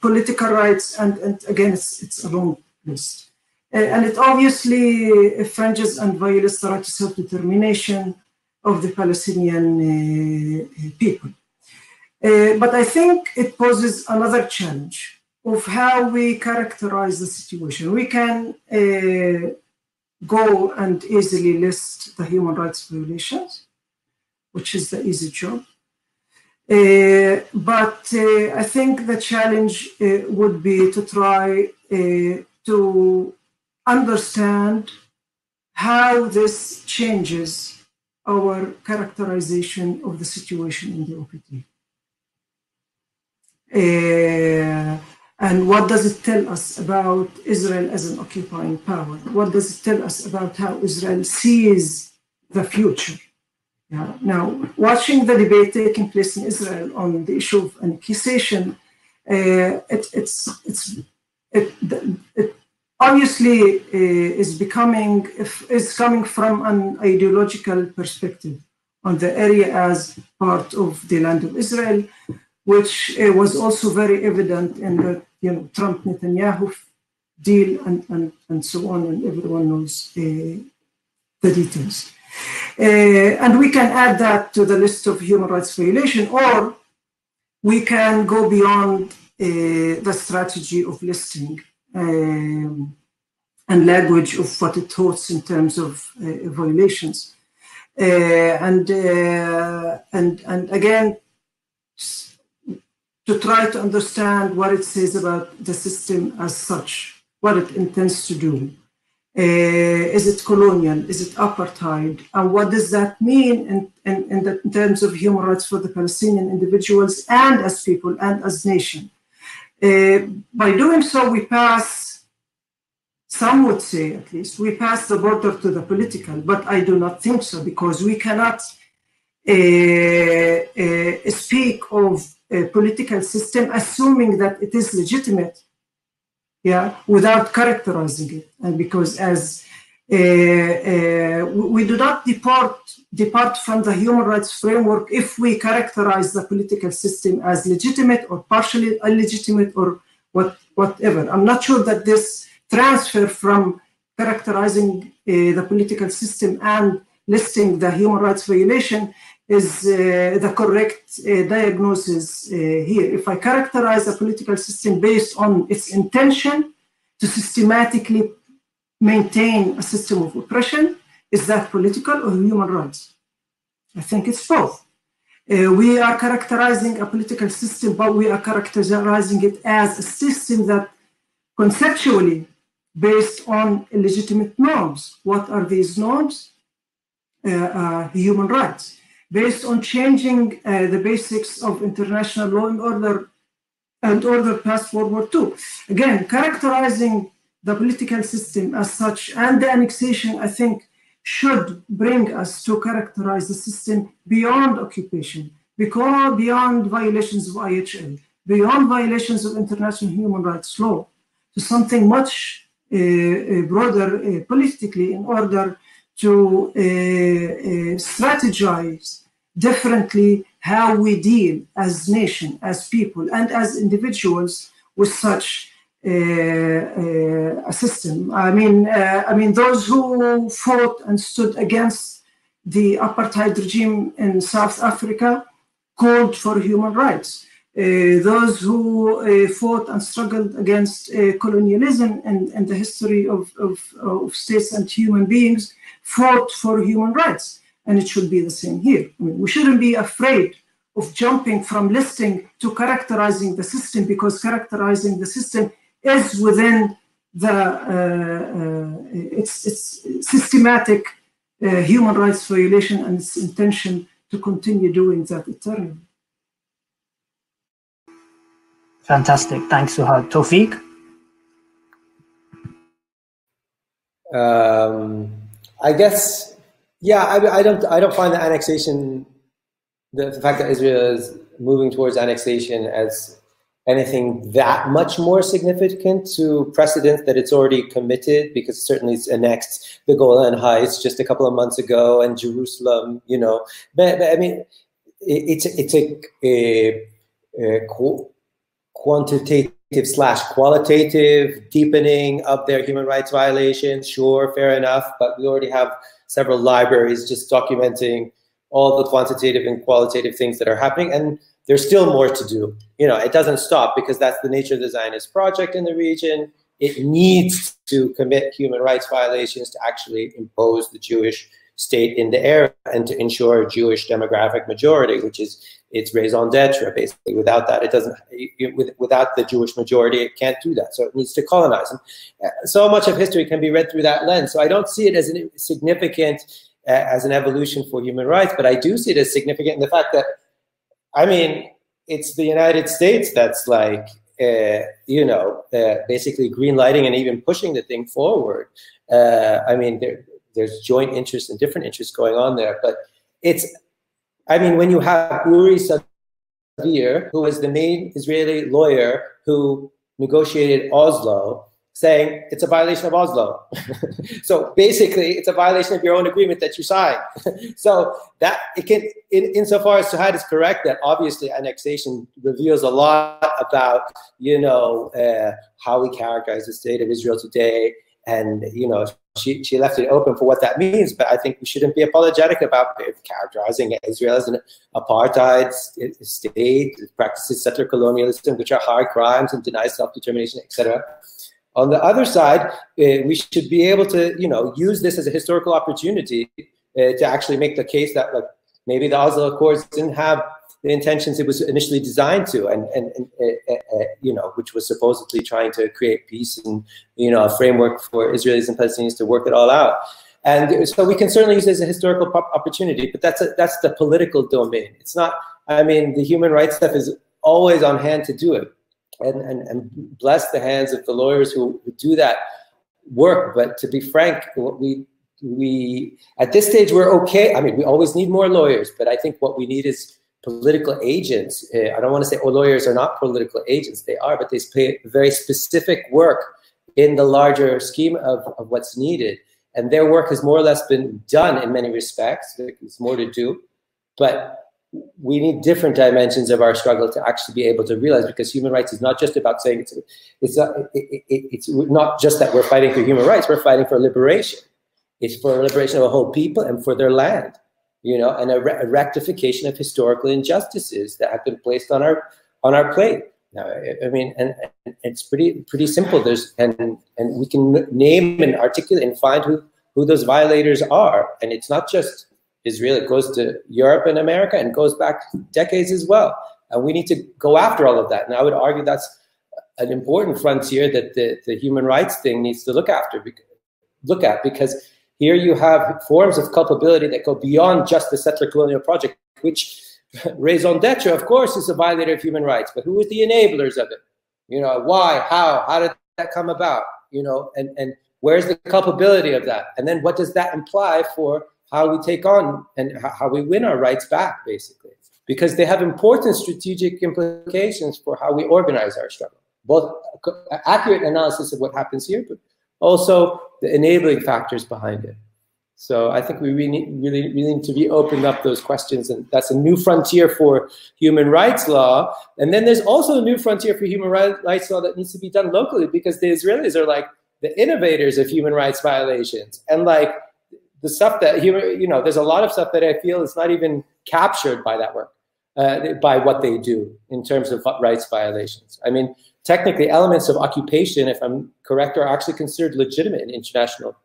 political rights, and again, it's a long list. And it obviously infringes and violates the right to self-determination of the Palestinian people. But I think it poses another challenge of how we characterize the situation. We can go and easily list the human rights violations, which is the easy job. But I think the challenge would be to try to understand how this changes our characterization of the situation in the OPT. And what does it tell us about Israel as an occupying power? What does it tell us about how Israel sees the future? Yeah. Now, watching the debate taking place in Israel on the issue of annexation, it obviously is coming from an ideological perspective on the area as part of the land of Israel, which was also very evident in the Trump-Netanyahu deal and so on, and everyone knows the details. And we can add that to the list of human rights violation, or we can go beyond the strategy of listing and language of what it holds in terms of violations. And again, to try to understand what it says about the system as such, what it intends to do. Is it colonial? Is it apartheid? And what does that mean in terms of human rights for the Palestinian individuals and as people and as nation? By doing so, we pass, some would say at least, we pass the border to the political, but I do not think so, because we cannot speak of a political system assuming that it is legitimate, without characterizing it. And because as we do not depart from the human rights framework if we characterize the political system as legitimate or partially illegitimate or whatever. I'm not sure that this transfer from characterizing the political system and listing the human rights violation is the correct diagnosis here. If I characterize a political system based on its intention to systematically maintain a system of oppression, is that political or human rights? I think it's both. We are characterizing a political system, but we are characterizing it as a system that conceptually based on legitimate norms. What are these norms? Human rights. Based on changing the basics of international law and order past World War II. Again, characterizing the political system as such and the annexation, I think, should bring us to characterize the system beyond occupation, because beyond violations of IHL, beyond violations of international human rights law, to something much broader politically, in order to strategize differently how we deal as nation, as people, and as individuals with such a system. I mean, those who fought and stood against the apartheid regime in South Africa called for human rights. Those who fought and struggled against colonialism and the history of states and human beings fought for human rights. And it should be the same here. I mean, we shouldn't be afraid of jumping from listing to characterizing the system, because characterizing the system is within the its systematic human rights violation and its intention to continue doing that eternally. Fantastic. Thanks, Suhad. Tawfiq? I guess, yeah, I don't find the annexation, the fact that Israel is moving towards annexation as anything that much more significant to precedent that it's already committed, because certainly it's annexed the Golan Heights just a couple of months ago and Jerusalem, you know. But I mean, it's a quantitative / qualitative deepening of their human rights violations. Sure, fair enough, but we already have several libraries just documenting all the quantitative and qualitative things that are happening, and there's still more to do. You know, it doesn't stop, because that's the nature of the Zionist project in the region. It needs to commit human rights violations to actually impose the Jewish state in the area and to ensure a Jewish demographic majority, which is its raison d'etre, basically. Without that, it doesn't, without the Jewish majority, it can't do that. So it needs to colonize. And so much of history can be read through that lens. So I don't see it as significant as an evolution for human rights, but I do see it as significant in the fact that, I mean, it's the United States that's like, you know, basically green lighting and even pushing the thing forward. I mean, there's joint interests and different interests going on there, but it's, I mean, when you have Uri Savir, who was the main Israeli lawyer who negotiated Oslo, saying it's a violation of Oslo. So basically, it's a violation of your own agreement that you signed. So that it can, insofar as Suhad is correct, that obviously annexation reveals a lot about, you know, how we characterize the state of Israel today. And, you know, she left it open for what that means, but I think we shouldn't be apologetic about characterizing Israel as an apartheid state, practices settler colonialism, which are hard crimes and denies self-determination, etc. On the other side, we should be able to, you know, use this as a historical opportunity to actually make the case that, like, maybe the Oslo Accords didn't have the intentions it was initially designed to, and you know, which was supposedly trying to create peace and, you know, a framework for Israelis and Palestinians to work it all out. And so we can certainly use it as a historical opportunity, but that's the political domain. It's not, I mean, the human rights stuff is always on hand to do it. And bless the hands of the lawyers who do that work. But to be frank, what we at this stage, we're okay. I mean, we always need more lawyers, but I think what we need is political agents. I don't want to say, oh, lawyers are not political agents. They are, but they play very specific work in the larger scheme of what's needed. And their work has more or less been done in many respects. There's more to do, but we need different dimensions of our struggle to actually be able to realize, because human rights is not just about saying it's not just that we're fighting for human rights, we're fighting for liberation. It's for liberation of a whole people and for their land, you know, and a rectification of historical injustices that have been placed on our plate. Now, I mean, and it's pretty simple. And we can name and articulate and find who those violators are, and it's not just Israel. It goes to Europe and America, and goes back decades as well. And we need to go after all of that. And I would argue that's an important frontier that the human rights thing needs to look at, because here you have forms of culpability that go beyond just the settler colonial project, which raison d'etre, of course, is a violator of human rights. But who is the enablers of it? You know, why, how did that come about? You know, and where's the culpability of that? And then what does that imply for how we take on and how we win our rights back, basically? Because they have important strategic implications for how we organize our struggle. Both accurate analysis of what happens here, but also the enabling factors behind it. So I think we really need to be opening up those questions, and that's a new frontier for human rights law. And then there's also a new frontier for human rights law that needs to be done locally, because the Israelis are like the innovators of human rights violations, and like the stuff that there's a lot of stuff that I feel is not even captured by that work, by what they do in terms of rights violations. I mean, technically, elements of occupation, if I'm correct, are actually considered legitimate in international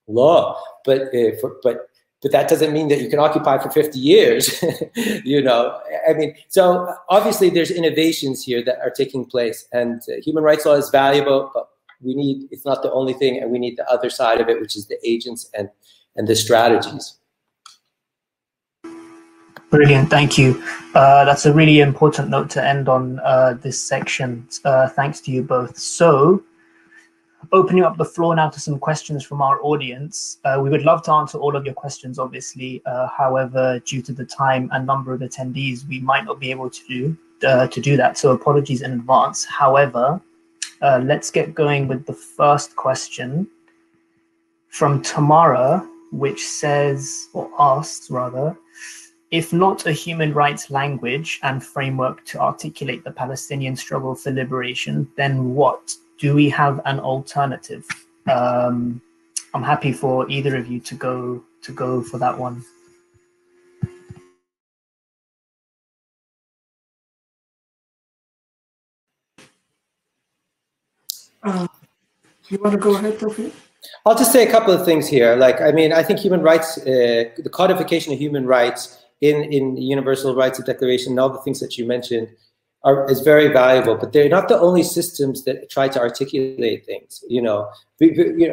law, but that doesn't mean that you can occupy for 50 years. You know, I mean, so obviously there's innovations here that are taking place, and human rights law is valuable, but it's not the only thing, and we need the other side of it, which is the agents and the strategies. Brilliant, thank you. That's a really important note to end on this section. Thanks to you both. So, opening up the floor now to some questions from our audience. We would love to answer all of your questions, obviously. However, due to the time and number of attendees, we might not be able to do that. So apologies in advance. However, let's get going with the first question from Tamara, which says, or asks rather, if not a human rights language and framework to articulate the Palestinian struggle for liberation, then what? Do we have an alternative? I'm happy for either of you to go for that one. You want to go ahead, Tawfiq? I'll just say a couple of things here. Like, I mean, I think human rights, the codification of human rights in the Universal Rights Declaration and all the things that you mentioned is very valuable, but they're not the only systems that try to articulate things. You know,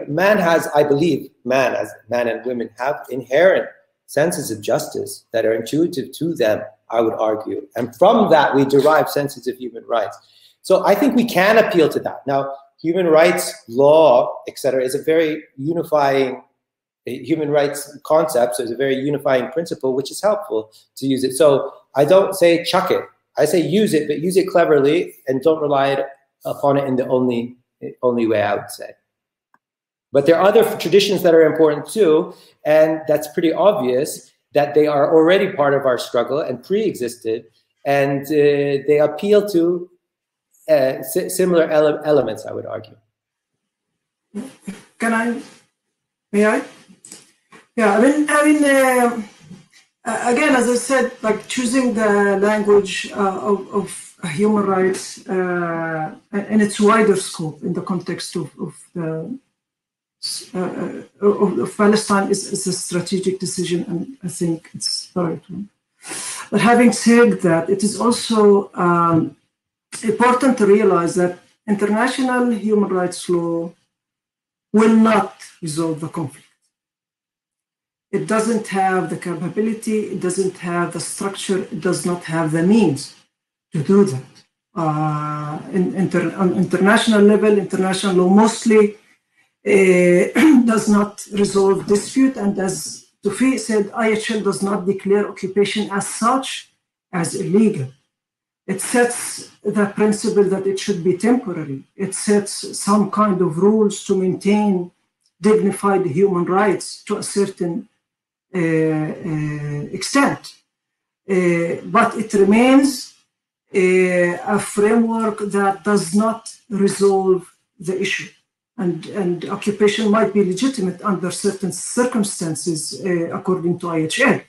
man has, I believe, man and women have inherent senses of justice that are intuitive to them, I would argue. And from that, we derive senses of human rights. So I think we can appeal to that. Now, human rights law, etc., is a very unifying human rights concept, so it's a very unifying principle, which is helpful to use it. So I don't say chuck it. I say use it, but use it cleverly and don't rely upon it in the only way, I would say. But there are other traditions that are important too, and that's pretty obvious that they are already part of our struggle and pre-existed, and they appeal to similar elements, I would argue. May I? Yeah, I mean, again, as I said, like choosing the language of human rights and its wider scope in the context of Palestine is a strategic decision, and I think it's the right one. But having said that, it is also important to realize that international human rights law will not resolve the conflict. It doesn't have the capability, it doesn't have the structure, it does not have the means to do that. On international level, international law mostly does not resolve dispute, and as Tawfiq said, IHL does not declare occupation as such as illegal. It sets the principle that it should be temporary. It sets some kind of rules to maintain dignified human rights to a certain extent. But it remains a framework that does not resolve the issue. And occupation might be legitimate under certain circumstances, according to IHL.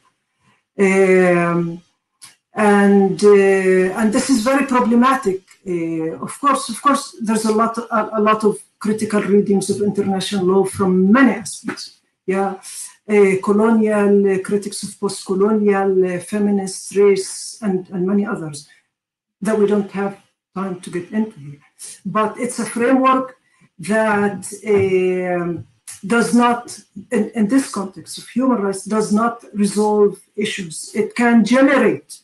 And this is very problematic. Of course, there's a lot of critical readings of international law from many aspects. Yeah, colonial, critics of post-colonial, feminist, race, and many others that we don't have time to get into here. But it's a framework that does not, in this context of human rights, does not resolve issues. It can generate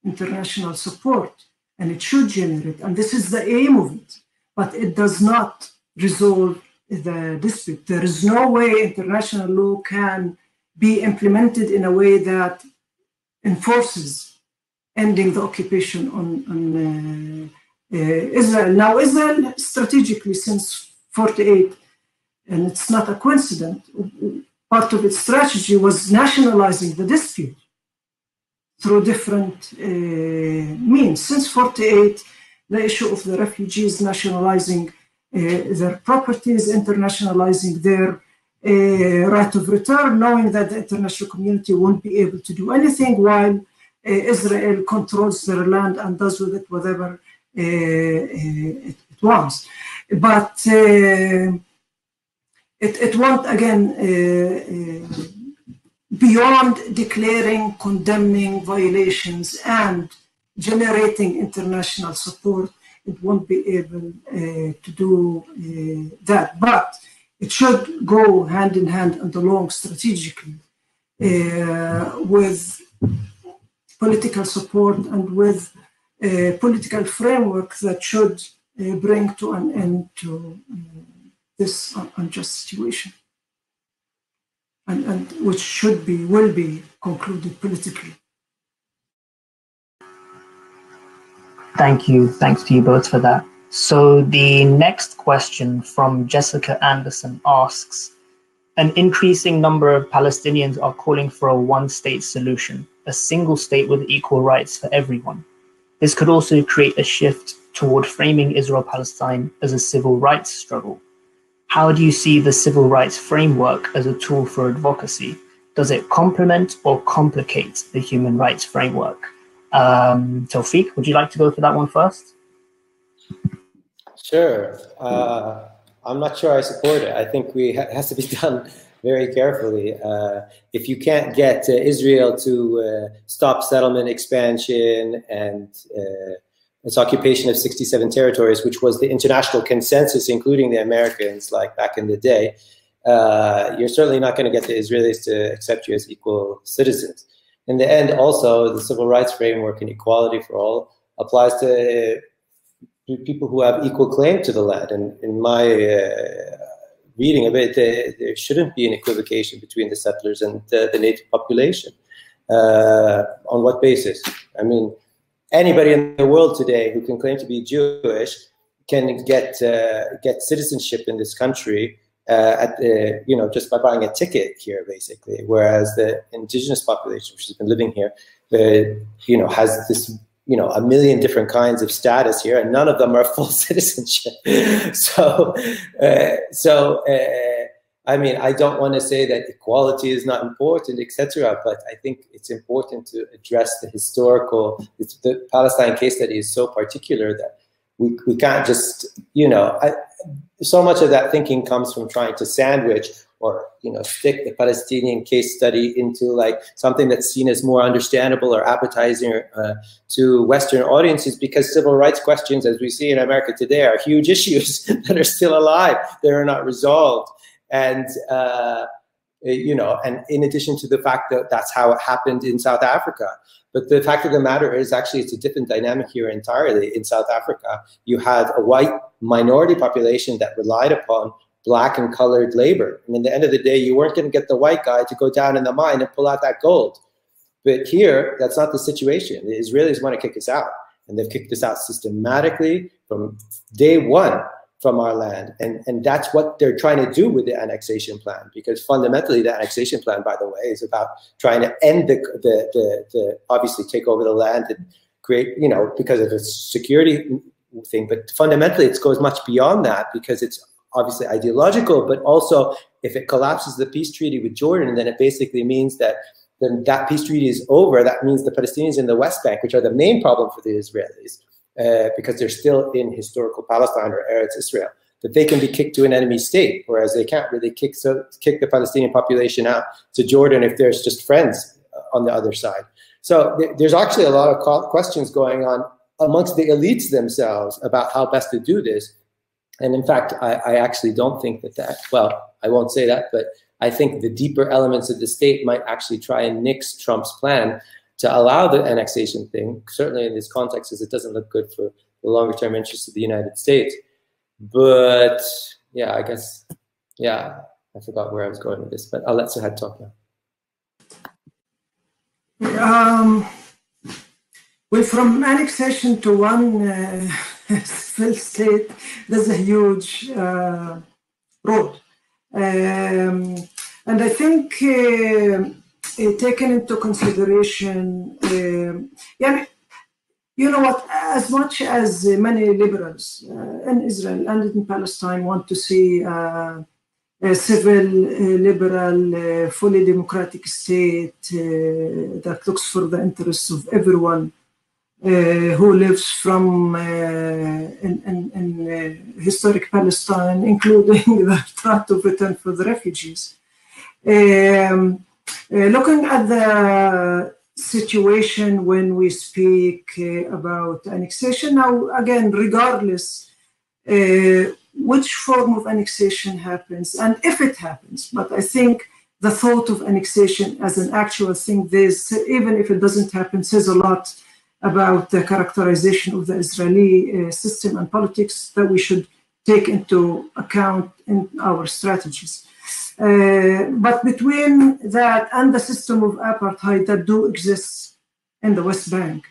international support, and it should generate, and this is the aim of it, but it does not resolve the dispute. There is no way international law can be implemented in a way that enforces ending the occupation on Israel. Now, Israel strategically since 48, and it's not a coincidence, part of its strategy was nationalizing the dispute through different means. Since 48, the issue of the refugees, nationalizing their properties, internationalizing their right of return, knowing that the international community won't be able to do anything while Israel controls their land and does with it whatever it wants. But it won't, again, beyond declaring, condemning violations and generating international support, it won't be able to do that. But it should go hand in hand and along strategically with political support and with a political framework that should bring to an end to this unjust situation, and which will be concluded politically. Thank you. Thanks to you both for that. So the next question from Jessica Anderson asks, an increasing number of Palestinians are calling for a one-state solution, a single state with equal rights for everyone. This could also create a shift toward framing Israel-Palestine as a civil rights struggle. How do you see the civil rights framework as a tool for advocacy? Does it complement or complicate the human rights framework? Tawfiq, would you like to go for that one first? Sure. I'm not sure I support it. I think it has to be done very carefully. If you can't get Israel to stop settlement expansion and its occupation of 67 territories, which was the international consensus, including the Americans, like back in the day, you're certainly not going to get the Israelis to accept you as equal citizens. In the end, also, the civil rights framework and equality for all applies to people who have equal claim to the land. And in my reading of it, there shouldn't be an equivocation between the settlers and the native population. On what basis? I mean, anybody in the world today who can claim to be Jewish can get citizenship in this country just by buying a ticket here, basically. Whereas the indigenous population, which has been living here, has this, a million different kinds of status here, and none of them are full citizenship. I mean, I don't want to say that equality is not important, etc., but I think it's important to address the Palestine case study is so particular that we can't just, so much of that thinking comes from trying to sandwich or, stick the Palestinian case study into like something that's seen as more understandable or appetizing to Western audiences, because civil rights questions, as we see in America today, are huge issues that are still alive. They are not resolved. And, and in addition to the fact that that's how it happened in South Africa. But the fact of the matter is, actually, it's a different dynamic here entirely. In South Africa, you had a white minority population that relied upon Black and colored labor. And in the end of the day, you weren't going to get the white guy to go down in the mine and pull out that gold. But here, that's not the situation. The Israelis want to kick us out. And they've kicked us out systematically from day one from our land. And that's what they're trying to do with the annexation plan, because fundamentally the annexation plan, by the way, is about trying to end the obviously take over the land and create, because of a security thing. But fundamentally it goes much beyond that, because it's obviously ideological, but also if it collapses the peace treaty with Jordan, then it basically means that then that peace treaty is over. That means the Palestinians in the West Bank, which are the main problem for the Israelis, because they're still in historical Palestine or Eretz Israel, that they can be kicked to an enemy state, whereas they can't really kick the Palestinian population out to Jordan if there's just friends on the other side. So there's actually a lot of questions going on amongst the elites themselves about how best to do this. And in fact, I actually don't think that, well, I won't say that, but I think the deeper elements of the state might actually try and nix Trump's plan to allow the annexation thing, certainly in this context, as it doesn't look good for the longer term interests of the United States. But yeah, I guess, yeah, I forgot where I was going with this, but I'll let Suhad talk now. Well, from annexation to one civil state, there's a huge road. And I think taken into consideration, yeah, you know what, as much as many liberals in Israel and in Palestine want to see a civil, liberal, fully democratic state that looks for the interests of everyone who lives from in historic Palestine, including the threat of return for the refugees. Looking at the situation when we speak about annexation, now again, regardless which form of annexation happens and if it happens, but I think the thought of annexation as an actual thing, even if it doesn't happen, says a lot about the characterization of the Israeli system and politics that we should take into account in our strategies. But between that and the system of apartheid that do exist in the West Bank,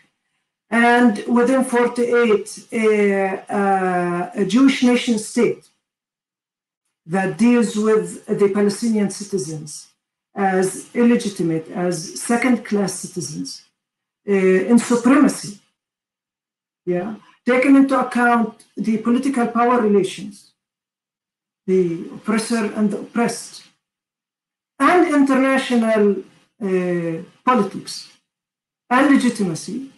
and within 48, a Jewish nation state that deals with the Palestinian citizens as illegitimate, as second-class citizens, in supremacy, yeah, taking into account the political power relations, the oppressor and the oppressed, and international politics and legitimacy,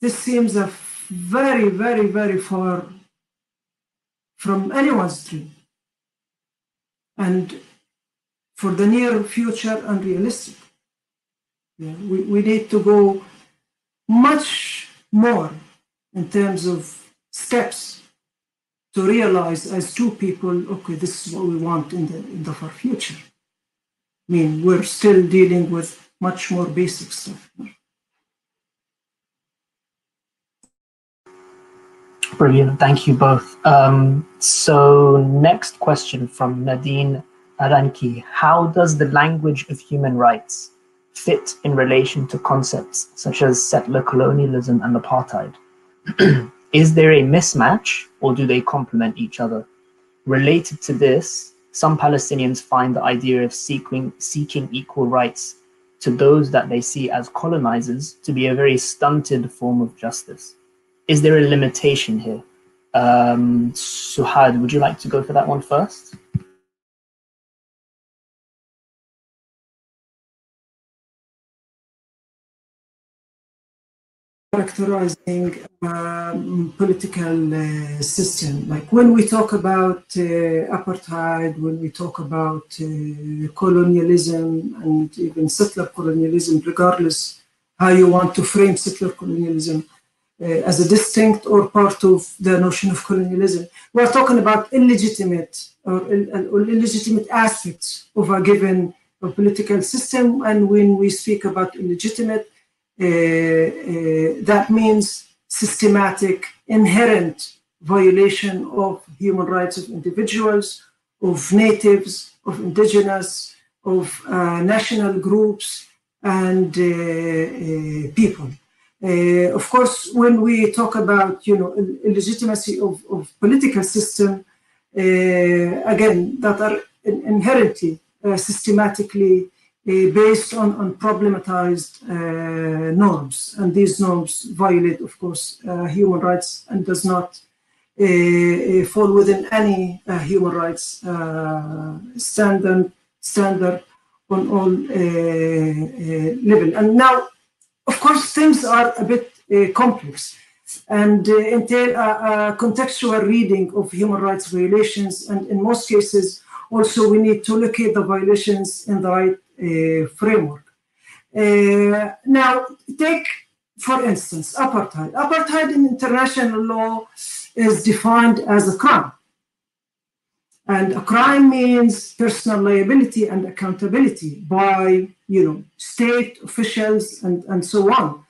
this seems a very, very, very far from anyone's dream, and for the near future, unrealistic. Yeah, we need to go much more in terms of steps to realize as two people, okay, this is what we want in the far future. I mean, we're still dealing with much more basic stuff. Brilliant, thank you both. So next question from Nadine Aranki. How does the language of human rights fit in relation to concepts such as settler colonialism and apartheid? Is there a mismatch, or do they complement each other? Related to this, some Palestinians find the idea of seeking equal rights to those that they see as colonizers to be a very stunted form of justice. Is there a limitation here? Suhad, would you like to go for that one first? Characterizing political system. Like when we talk about apartheid, when we talk about colonialism and even settler colonialism, regardless how you want to frame settler colonialism as a distinct or part of the notion of colonialism, we're talking about illegitimate or illegitimate aspects of a given political system. And when we speak about illegitimate, that means systematic, inherent violation of human rights of individuals, of natives, of indigenous, of national groups and people. Of course, when we talk about illegitimacy of political system, again, that are inherently systematically based on problematized norms, and these norms violate, of course, human rights and does not fall within any human rights standard on all level. And now, of course, things are a bit complex. and entail a contextual reading of human rights violations. And in most cases, also we need to locate the violations in the right framework. Now, take, for instance, apartheid. Apartheid in international law is defined as a crime. And a crime means personal liability and accountability by, state officials and so on.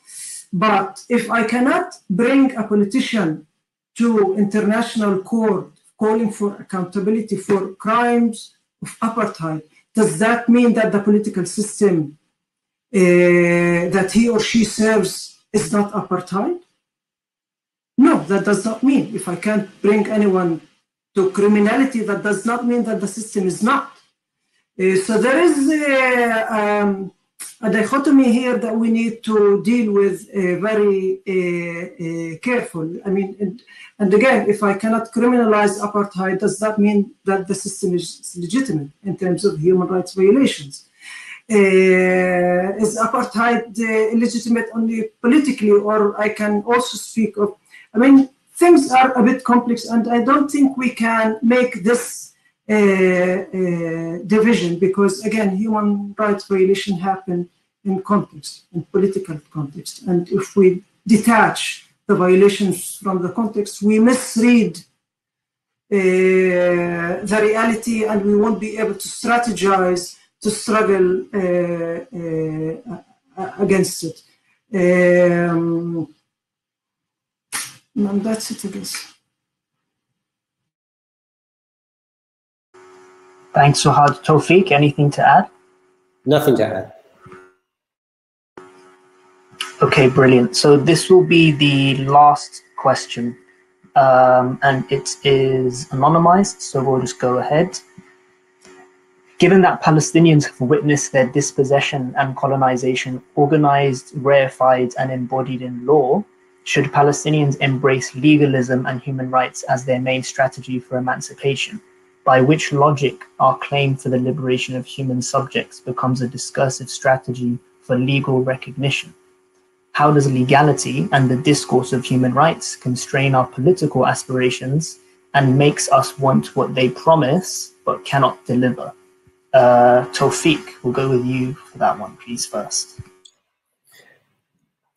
But if I cannot bring a politician to international court calling for accountability for crimes of apartheid, does that mean that the political system that he or she serves is not apartheid? No, that does not mean. If I can't bring anyone to criminality, that does not mean that the system is not. So there is a dichotomy here that we need to deal with very careful. I mean, and again, if I cannot criminalize apartheid, does that mean that the system is legitimate in terms of human rights violations? Is apartheid illegitimate only politically, or I can also speak of, things are a bit complex, and I don't think we can make this division, because again, human rights violation happen in context, in political context. And if we detach the violations from the context, we misread the reality, and we won't be able to strategize to struggle against it. And that's it, I guess. Thanks, Suhad. Tawfiq, anything to add? Nothing to add. Okay, brilliant. So this will be the last question, and it is anonymized, so we'll just go ahead. Given that Palestinians have witnessed their dispossession and colonization organized, reified, and embodied in law, should Palestinians embrace legalism and human rights as their main strategy for emancipation? By which logic our claim for the liberation of human subjects becomes a discursive strategy for legal recognition? How does legality and the discourse of human rights constrain our political aspirations and makes us want what they promise but cannot deliver? Tawfiq, we'll go with you for that one, please, first.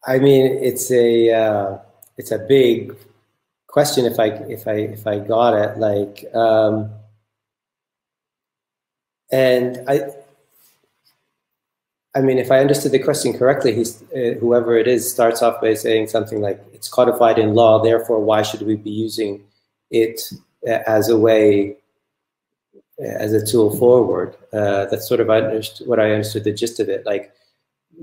I mean, it's a big question. If I got it, like, and I mean, if I understood the question correctly, whoever it is starts off by saying something like, "It's codified in law, therefore, why should we be using it as a way?" As a tool forward. That's sort of what I understood the gist of it. Like,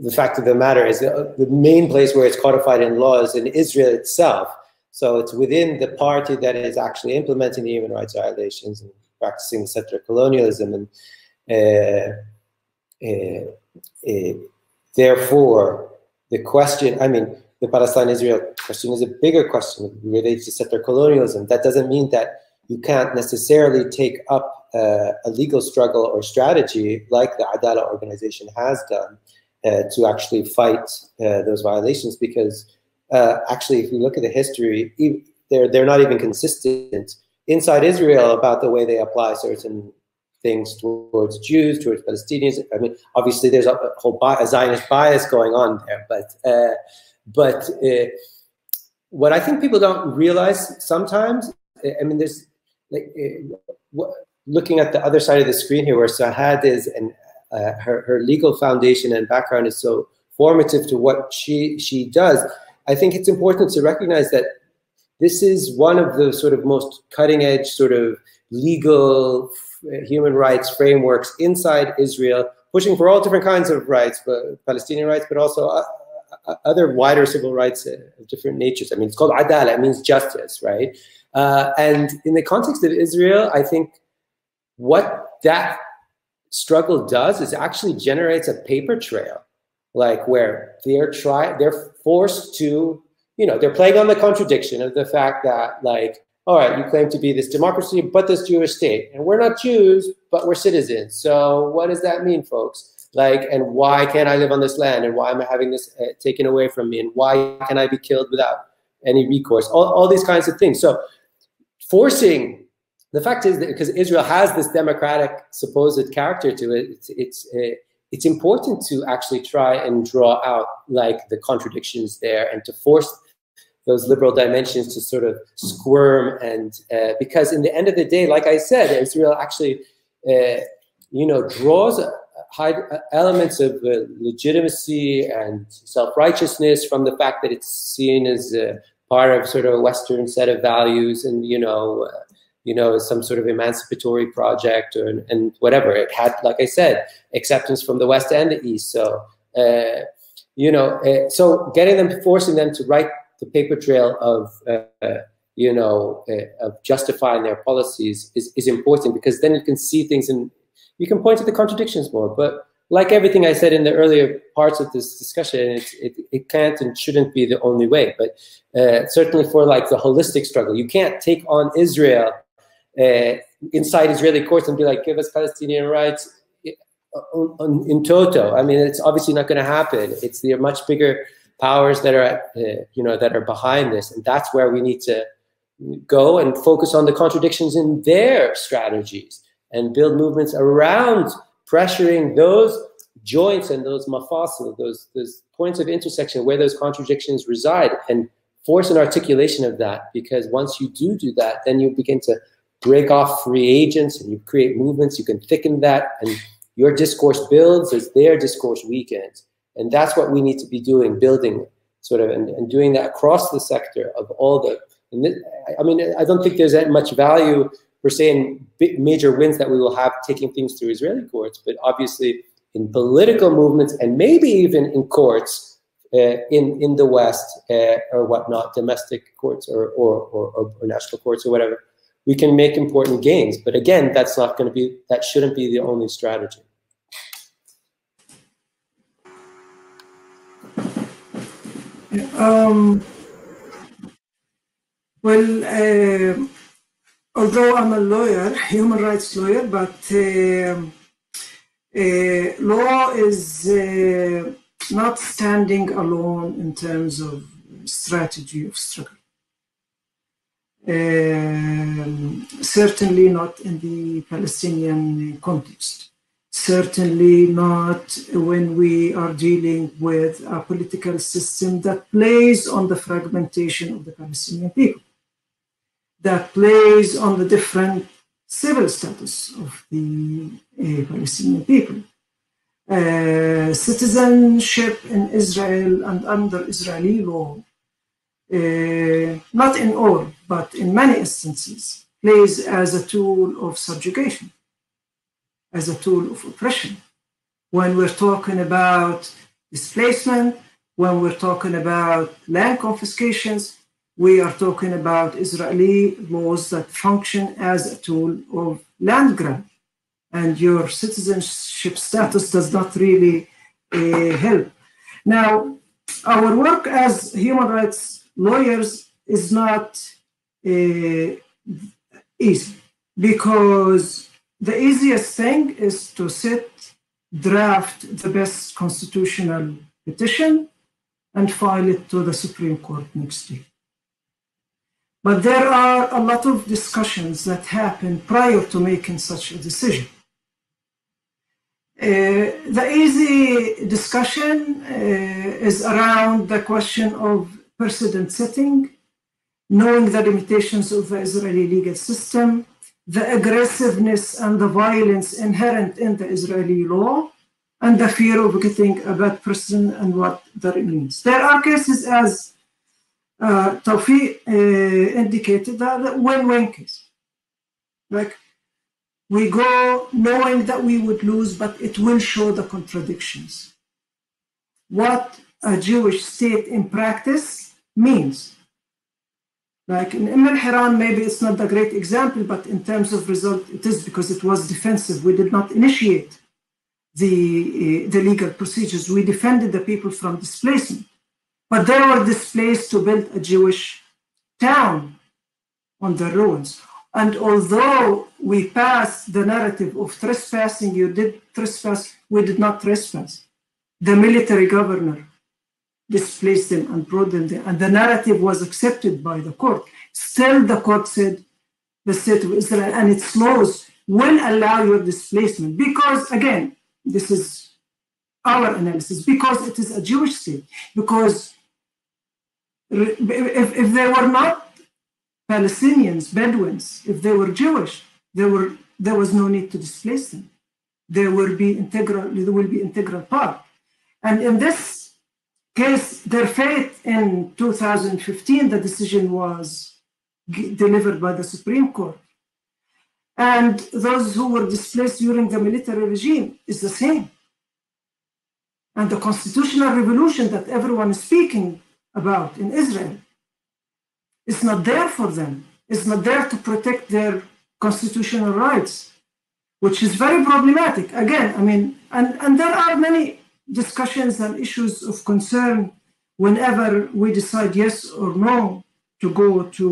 the fact of the matter is that the main place where it's codified in law is in Israel itself. So it's within the party that is actually implementing the human rights violations and practicing settler colonialism. And therefore, the question, I mean, the Palestine-Israel question is a bigger question related to settler colonialism. That doesn't mean that you can't necessarily take up a legal struggle or strategy like the Adala organization has done to actually fight those violations, because actually, if you look at the history, they're not even consistent inside Israel about the way they apply certain things towards Jews, towards Palestinians. I mean, obviously, there's a whole Zionist bias going on there, but what I think people don't realize sometimes, I mean, there's like looking at the other side of the screen here, where Suhad is, and her legal foundation and background is so formative to what she does. I think it's important to recognize that this is one of the sort of most cutting edge sort of legal human rights frameworks inside Israel, pushing for all different kinds of rights, but Palestinian rights, but also other wider civil rights of different natures. I mean, it's called Adala, it means justice, right? And in the context of Israel, I think what that struggle does is actually generates a paper trail, like where they're forced to, they're playing on the contradiction of the fact that, like, all right, you claim to be this democracy, but this Jewish state, and we're not Jews, but we're citizens. So what does that mean, folks? Like, and why can't I live on this land? And why am I having this taken away from me? And why can I be killed without any recourse, all these kinds of things. So forcing, the fact is that because Israel has this democratic supposed character to it, it's important to actually try and draw out like the contradictions there and to force those liberal dimensions to sort of squirm, and because in the end of the day, like I said, Israel actually, draws high elements of legitimacy and self-righteousness from the fact that it's seen as part of sort of a Western set of values, and some sort of emancipatory project, and whatever. It had, like I said, acceptance from the West and the East. So so getting them, forcing them to write the paper trail of justifying their policies is important, because then you can see things and you can point to the contradictions more. But like everything I said in the earlier parts of this discussion, it can't and shouldn't be the only way. But certainly for like the holistic struggle, you can't take on Israel inside Israeli courts and be like, give us Palestinian rights in toto. I mean, it's obviously not going to happen. It's the much bigger powers that are that are behind this, and that's where we need to go and focus on the contradictions in their strategies and build movements around pressuring those joints and those mafasil, those points of intersection where those contradictions reside, and force an articulation of that. Because once you do that, then you begin to break off free agents and you create movements. You can thicken that, and your discourse builds as their discourse weakens. And that's what we need to be doing, building sort of, and doing that across the sector of all the, I mean, I don't think there's that much value per se in major wins that we will have taking things through Israeli courts, but obviously in political movements and maybe even in courts in the West or whatnot, domestic courts or national courts or whatever, we can make important gains. But again, that's not going to be, that shouldn't be the only strategy. Although I'm a lawyer, human rights lawyer, but law is not standing alone in terms of strategy of struggle. Certainly not in the Palestinian context. Certainly not when we are dealing with a political system that plays on the fragmentation of the Palestinian people, that plays on the different civil status of the Palestinian people. Citizenship in Israel and under Israeli law, not in all, but in many instances, plays as a tool of subjugation, as a tool of oppression. When we're talking about displacement, when we're talking about land confiscations, we are talking about Israeli laws that function as a tool of land grab. And your citizenship status does not really help. Now, our work as human rights lawyers is not easy, because the easiest thing is to draft the best constitutional petition and file it to the Supreme Court next year. But there are a lot of discussions that happen prior to making such a decision. The easy discussion is around the question of precedent setting, knowing the limitations of the Israeli legal system, the aggressiveness and the violence inherent in the Israeli law, and the fear of getting a bad precedent and what that means. There are cases, as Tawfiq indicated, that win-win case. Like, we go knowing that we would lose, but it will show the contradictions. What a Jewish state in practice means. Like in al-Hiran, maybe it's not a great example, but in terms of result, it is, because it was defensive. We did not initiate the legal procedures. We defended the people from displacement. But they were displaced to build a Jewish town on the ruins. And although we passed the narrative of trespassing, you did trespass, we did not trespass. The military governor displaced them and brought them there, and the narrative was accepted by the court. Still, the court said the state of Israel and its laws will allow your displacement because, again, this is our analysis, because it is a Jewish state. Because if they were not Palestinians, Bedouins, if they were Jewish, there was no need to displace them. They will be integral part. And in this case, their fate in 2015, the decision was delivered by the Supreme Court. And those who were displaced during the military regime is the same. And the constitutional revolution that everyone is speaking about in Israel is not there for them. It's not there to protect their constitutional rights, which is very problematic. Again, I mean, and there are many discussions and issues of concern whenever we decide yes or no to go to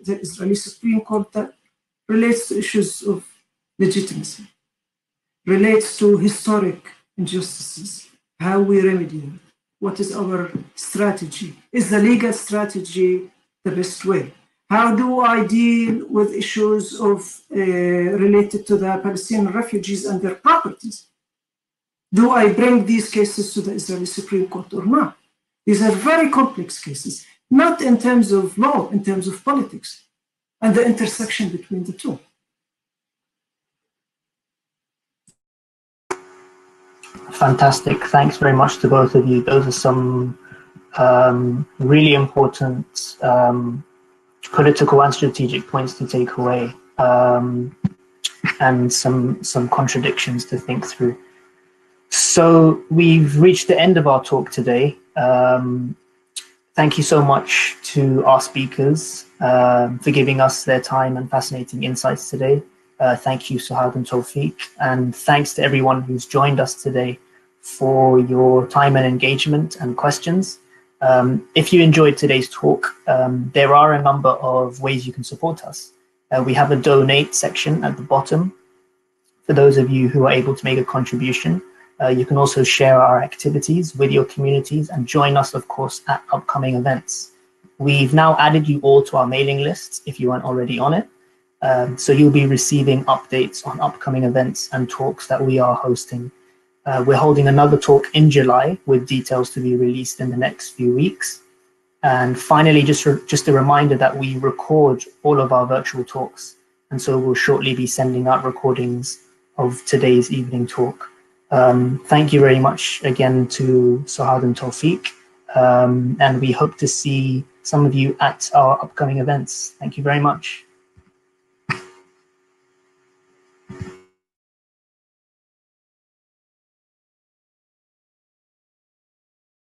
the Israeli Supreme Court that relates to issues of legitimacy, relates to historic injustices, how we remedy them, what is our strategy, is the legal strategy the best way? How do I deal with issues of related to the Palestinian refugees and their properties? Do I bring these cases to the Israeli Supreme Court or not? These are very complex cases, not in terms of law, in terms of politics, and the intersection between the two. Fantastic. Thanks very much to both of you. Those are some really important political and strategic points to take away, and some contradictions to think through. So we've reached the end of our talk today. Thank you so much to our speakers for giving us their time and fascinating insights today. Thank you, Suhad and Tawfiq, and thanks to everyone who's joined us today for your time and engagement and questions. If you enjoyed today's talk, there are a number of ways you can support us. We have a donate section at the bottom for those of you who are able to make a contribution. You can also share our activities with your communities and join us, of course, at upcoming events. We've now added you all to our mailing list if you aren't already on it. So you'll be receiving updates on upcoming events and talks that we are hosting. We're holding another talk in July with details to be released in the next few weeks. And finally, just a reminder that we record all of our virtual talks. And so we'll shortly be sending out recordings of today's evening talk. Thank you very much again to Suhad and Tawfiq. And we hope to see some of you at our upcoming events. Thank you very much.